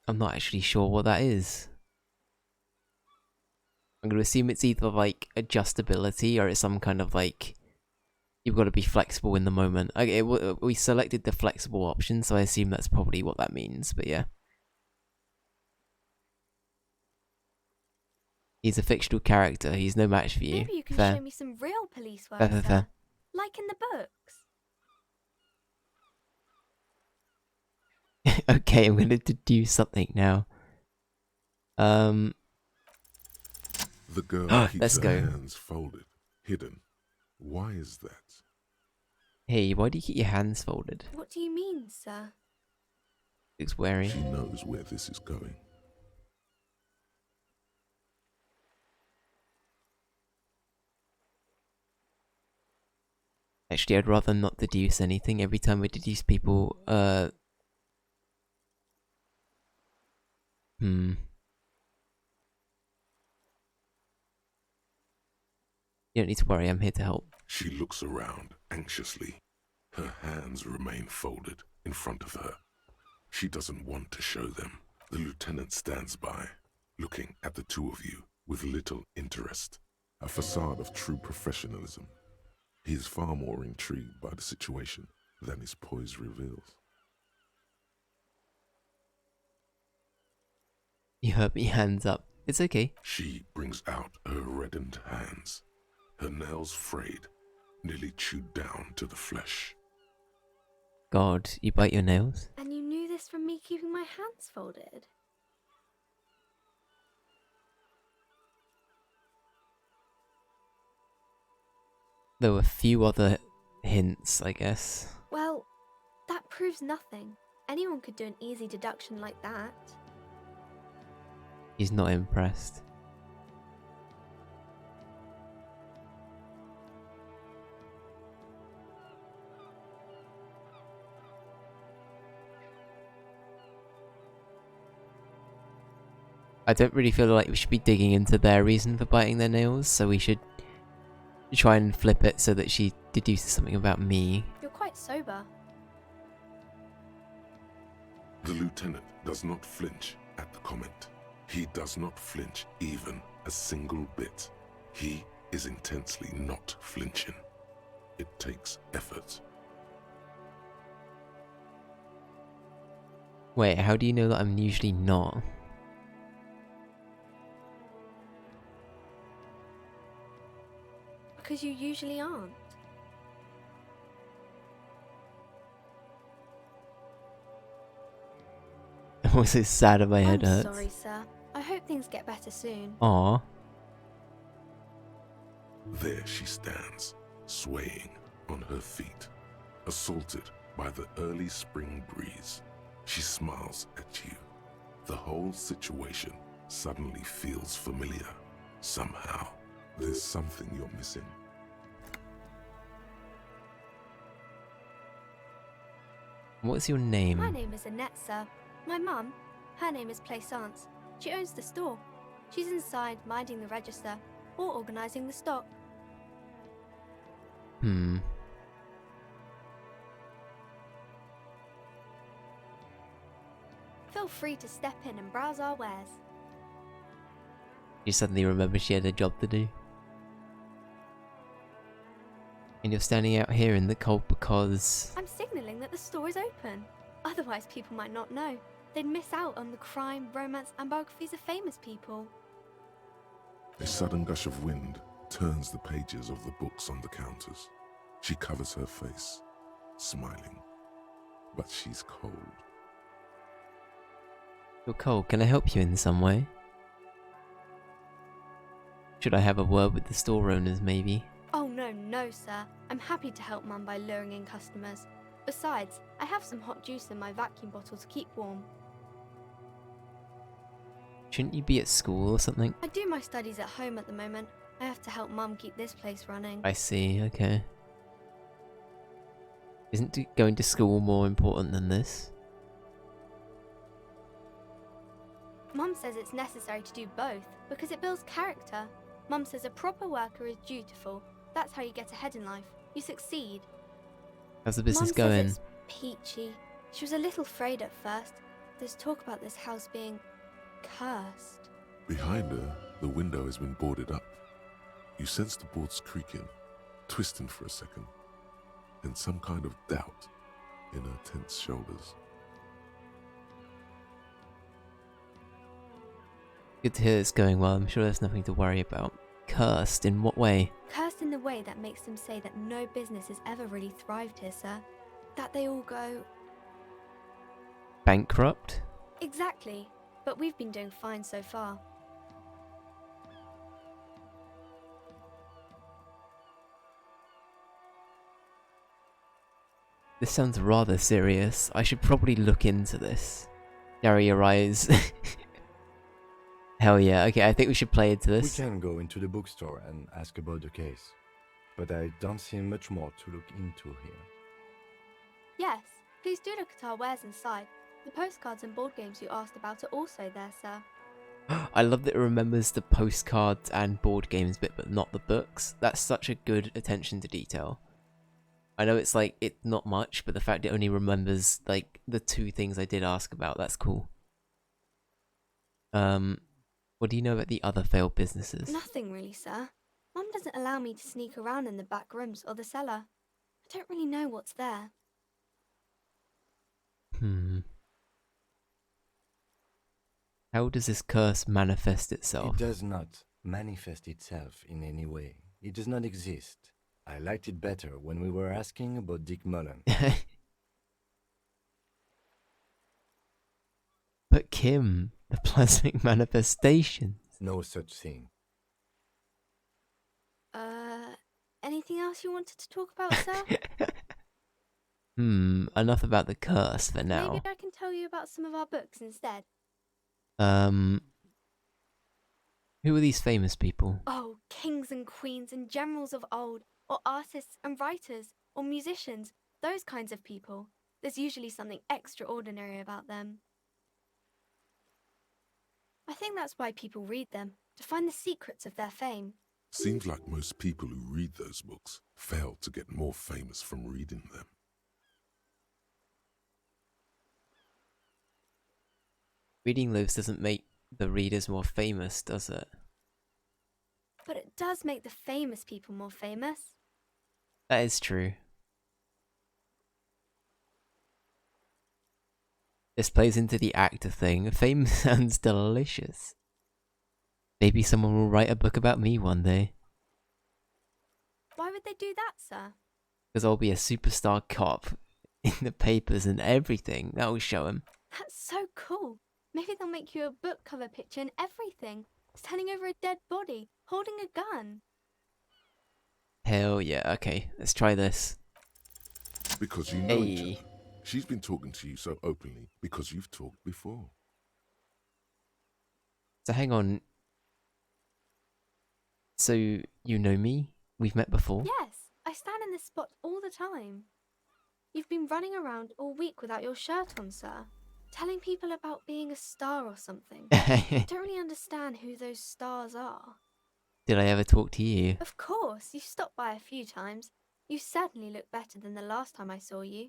Speaker 1: I'm not actually sure what that is. I'm going to assume it's either like adjustability or it's some kind of like... You've got to be flexible in the moment. Okay, we selected the flexible option, so I assume that's probably what that means, but yeah. He's a fictional character, he's no match for you.
Speaker 14: Maybe you can
Speaker 1: Fair.
Speaker 14: show me some real police work,
Speaker 1: Fair.
Speaker 14: sir. Like in the books.
Speaker 1: Okay, I'm going to deduce something now.
Speaker 4: The girl keeps
Speaker 1: Let's
Speaker 4: her
Speaker 1: go.
Speaker 4: hands folded, hidden. Why is that?
Speaker 1: Hey, why do you keep your hands folded?
Speaker 14: What do you mean, sir?
Speaker 1: Looks wary.
Speaker 4: She knows where this is going.
Speaker 1: Actually, I'd rather not deduce anything. Every time I deduce people, You don't need to worry, I'm here to help.
Speaker 4: She looks around anxiously. Her hands remain folded in front of her. She doesn't want to show them. The lieutenant stands by, looking at the two of you with little interest. A facade of true professionalism. He is far more intrigued by the situation than his poise reveals.
Speaker 1: You heard me, hands up. It's okay.
Speaker 4: She brings out her reddened hands, her nails frayed, nearly chewed down to the flesh.
Speaker 1: God, you bite your nails?
Speaker 14: And you knew this from me keeping my hands folded?
Speaker 1: There were a few other hints, I guess.
Speaker 14: Well, that proves nothing. Anyone could do an easy deduction like that.
Speaker 1: He's not impressed. I don't really feel like we should be digging into their reason for biting their nails, so we should try and flip it so that she deduces something about me.
Speaker 14: You're quite sober.
Speaker 4: The lieutenant does not flinch at the comment. He does not flinch even a single bit. He is intensely not flinching. It takes effort.
Speaker 1: Wait, how do you know that I'm usually not?
Speaker 14: Because you usually aren't.
Speaker 1: I'm also sad and my head
Speaker 14: I'm
Speaker 1: hurts.
Speaker 14: sorry, sir. I hope things get better soon.
Speaker 1: Aw.
Speaker 4: There she stands, swaying on her feet, assaulted by the early spring breeze. She smiles at you. The whole situation suddenly feels familiar. Somehow, there's something you're missing.
Speaker 1: What's your name?
Speaker 14: My name is Annette, sir. My mum, her name is Plaisance. She owns the store. She's inside minding the register or organising the stock. Feel free to step in and browse our wares.
Speaker 1: You suddenly remember she had a job to do. And you're standing out here in the cold because...
Speaker 14: I'm signalling that the store is open. Otherwise people might not know. They'd miss out on the crime, romance and biographies of famous people.
Speaker 4: A sudden gush of wind turns the pages of the books on the counters. She covers her face, smiling. But she's cold.
Speaker 1: You're cold. Can I help you in some way? Should I have a word with the store owners, maybe?
Speaker 14: Oh no, sir. I'm happy to help Mum by luring in customers. Besides, I have some hot juice in my vacuum bottle to keep warm.
Speaker 1: Shouldn't you be at school or something?
Speaker 14: I do my studies at home at the moment. I have to help Mum keep this place running.
Speaker 1: I see, okay. Isn't going to school more important than this?
Speaker 14: Mum says it's necessary to do both because it builds character. Mum says a proper worker is dutiful. That's how you get ahead in life. You succeed.
Speaker 1: How's the business
Speaker 14: Mum
Speaker 1: going?
Speaker 14: says it's peachy. She was a little afraid at first. There's talk about this house being cursed.
Speaker 4: Behind her, the window has been boarded up. You sense the boards creaking, twisting for a second, and some kind of doubt in her tense shoulders.
Speaker 1: Good to hear it's going well. I'm sure there's nothing to worry about. Cursed? In what way?
Speaker 14: Cursed in the way that makes them say that no business has ever really thrived here, sir. That they all go...
Speaker 1: Bankrupt?
Speaker 14: Exactly. But we've been doing fine so far.
Speaker 1: This sounds rather serious. I should probably look into this. Narrow your eyes. Hell yeah, okay, I think we should play into this.
Speaker 5: We can go into the bookstore and ask about the case, but I don't see much more to look into here.
Speaker 14: Yes, please do look at our wares inside. The postcards and board games you asked about are also there, sir.
Speaker 1: I love that it remembers the postcards and board games bit, but not the books. That's such a good attention to detail. I know it's like, it's not much, but the fact it only remembers like the two things I did ask about, that's cool. What do you know about the other failed businesses?
Speaker 14: Nothing really, sir. Mum doesn't allow me to sneak around in the back rooms or the cellar. I don't really know what's there.
Speaker 1: How does this curse manifest itself?
Speaker 5: It does not manifest itself in any way. It does not exist. I liked it better when we were asking about Dick Mullen.
Speaker 1: But Kim, the plasmic manifestations.
Speaker 5: No such thing.
Speaker 14: Anything else you wanted to talk about, sir?
Speaker 1: Enough about the curse for now.
Speaker 14: Maybe I can tell you about some of our books instead.
Speaker 1: Who are these famous people?
Speaker 14: Oh, kings and queens and generals of old, or artists and writers, or musicians, those kinds of people. There's usually something extraordinary about them. I think that's why people read them, to find the secrets of their fame.
Speaker 4: Seems like most people who read those books fail to get more famous from reading them.
Speaker 1: Reading those doesn't make the readers more famous, does it?
Speaker 14: But it does make the famous people more famous.
Speaker 1: That is true. This plays into the actor thing. Fame sounds delicious. Maybe someone will write a book about me one day.
Speaker 14: Why would they do that, sir?
Speaker 1: Because I'll be a superstar cop in the papers and everything. That will show him.
Speaker 14: That's so cool. Maybe they'll make you a book cover picture and everything. Standing over a dead body, holding a gun.
Speaker 1: Hell yeah, okay, let's try this.
Speaker 4: Because you know each other. She's been talking to you so openly because you've talked before.
Speaker 1: So hang on. So, you know me? We've met before?
Speaker 14: Yes, I stand in this spot all the time. You've been running around all week without your shirt on, sir. Telling people about being a star or something. I don't really understand who those stars are.
Speaker 1: Did I ever talk to you?
Speaker 14: Of course, you've stopped by a few times. You certainly look better than the last time I saw you.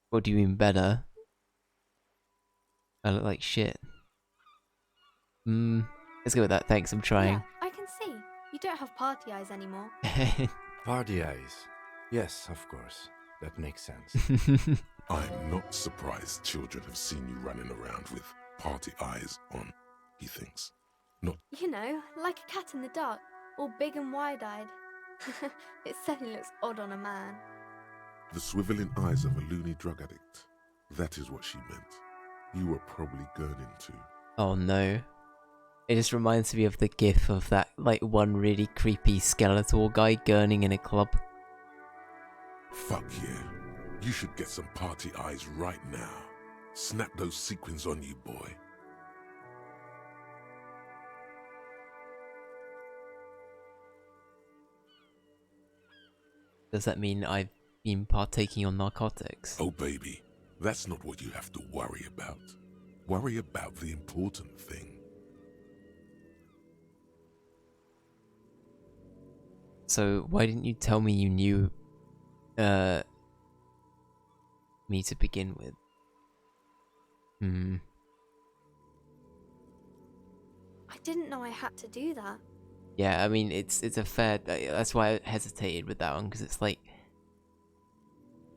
Speaker 1: What do you mean better? I look like shit. Let's go with that, thanks, I'm trying.
Speaker 14: Yeah, I can see. You don't have party eyes anymore.
Speaker 5: Party eyes. Yes, of course. That makes sense.
Speaker 4: I'm not surprised children have seen you running around with party eyes on, he thinks. Not...
Speaker 14: You know, like a cat in the dark, all big and wide-eyed. It certainly looks odd on a man.
Speaker 4: The swiveling eyes of a loony drug addict. That is what she meant. You were probably gurning too.
Speaker 1: Oh no. It just reminds me of the gif of that, like, one really creepy skeletal guy gurning in a club.
Speaker 4: Fuck yeah. You should get some party eyes right now. Snap those sequins on you, boy.
Speaker 1: Does that mean I've been partaking on narcotics?
Speaker 4: Oh baby, that's not what you have to worry about. Worry about the important thing.
Speaker 1: So why didn't you tell me you knew me to begin with?
Speaker 14: I didn't know I had to do that.
Speaker 1: Yeah, I mean, it's a fair... That's why I hesitated with that one, because it's like...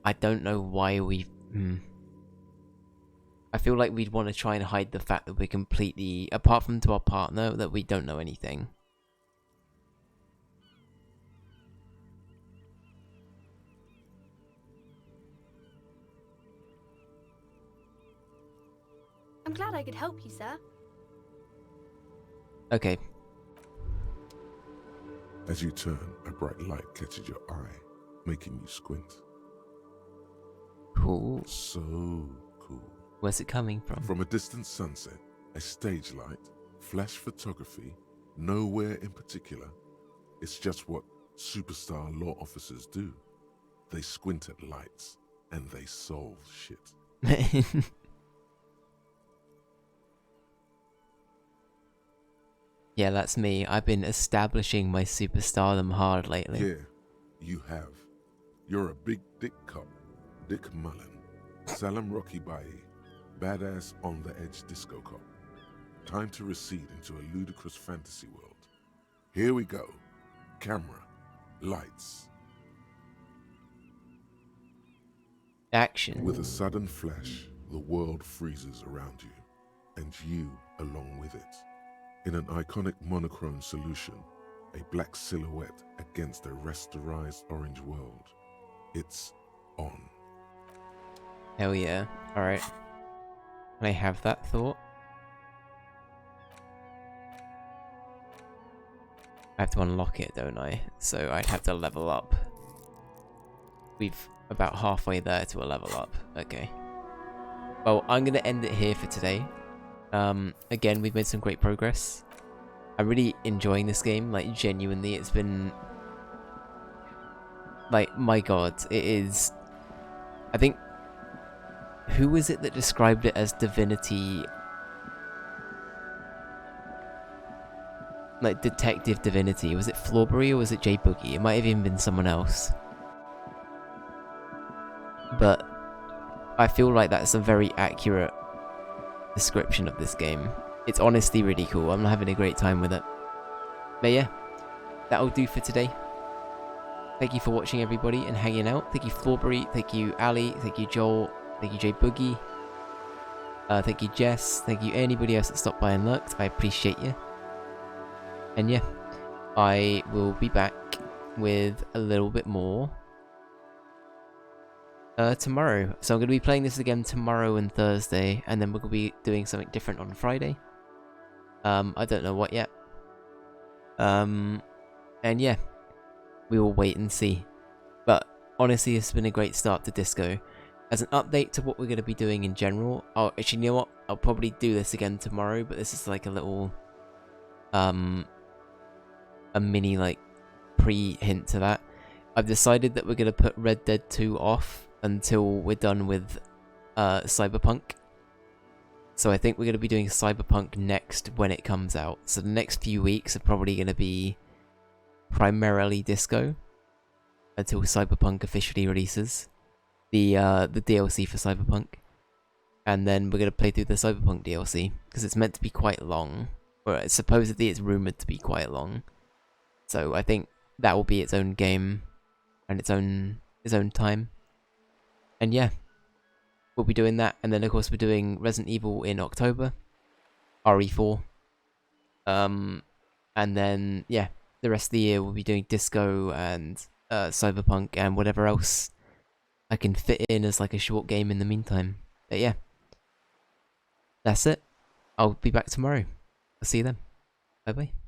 Speaker 1: I don't know why we... I feel like we'd want to try and hide the fact that we're completely... Apart from to our partner, that we don't know anything.
Speaker 14: I'm glad I could help you, sir.
Speaker 1: Okay.
Speaker 4: As you turn, a bright light catches your eye, making you squint.
Speaker 1: Cool.
Speaker 4: So cool.
Speaker 1: Where's it coming from?
Speaker 4: From a distant sunset, a stage light, flash photography, nowhere in particular. It's just what superstar law officers do. They squint at lights, and they solve shit.
Speaker 1: Yeah, that's me. I've been establishing my superstardom hard lately.
Speaker 4: Yeah, you have. You're a big dick cop, Dick Mullen, Salam Rocky Bae, badass on the edge disco cop. Time to recede into a ludicrous fantasy world. Here we go. Camera, lights.
Speaker 1: Action.
Speaker 4: With a sudden flash, the world freezes around you, and you along with it. In an iconic monochrome solution, a black silhouette against a rasterized orange world. It's on.
Speaker 1: Hell yeah. Alright. Can I have that thought? I have to unlock it, don't I? So I'd have to level up. We've about halfway there to a level up. Okay. Well, I'm going to end it here for today. Again, we've made some great progress. I'm really enjoying this game, like, genuinely. It's been... Like, my god, it is... I think... Who was it that described it as Divinity... Like, Detective Divinity? Was it Flawberry or was it J Boogie? It might have even been someone else. But... I feel like that's a very accurate description of this game. It's honestly really cool. I'm having a great time with it. But yeah, that'll do for today. Thank you for watching, everybody, and hanging out. Thank you, Flawberry. Thank you, Ali. Thank you, Joel. Thank you, J Boogie. Thank you, Jess. Thank you, anybody else that stopped by and looked. I appreciate you. And yeah, I will be back with a little bit more tomorrow. So I'm going to be playing this again tomorrow and Thursday, and then we're going to be doing something different on Friday. I don't know what yet. And And yeah, we will wait and see. But honestly, it's been a great start to Disco. As an update to what we're going to be doing in general, actually, you know what? I'll probably do this again tomorrow, but this is like a little, a mini, like, pre-hint to that. I've decided that we're going to put Red Dead 2 off until we're done with, Cyberpunk. So I think we're going to be doing Cyberpunk next when it comes out. So the next few weeks are probably going to be primarily Disco until Cyberpunk officially releases the DLC for Cyberpunk, and then we're gonna play through the Cyberpunk DLC because it's meant to be quite long, or supposedly it's rumored to be quite long. So I think that will be its own game and its own time. And yeah, we'll be doing that, and then of course we're doing Resident Evil in October, RE4, and then yeah, the rest of the year we'll be doing Disco and Cyberpunk and whatever else I can fit in as like a short game in the meantime. But yeah, that's it. I'll be back tomorrow. I'll see you then. Bye bye.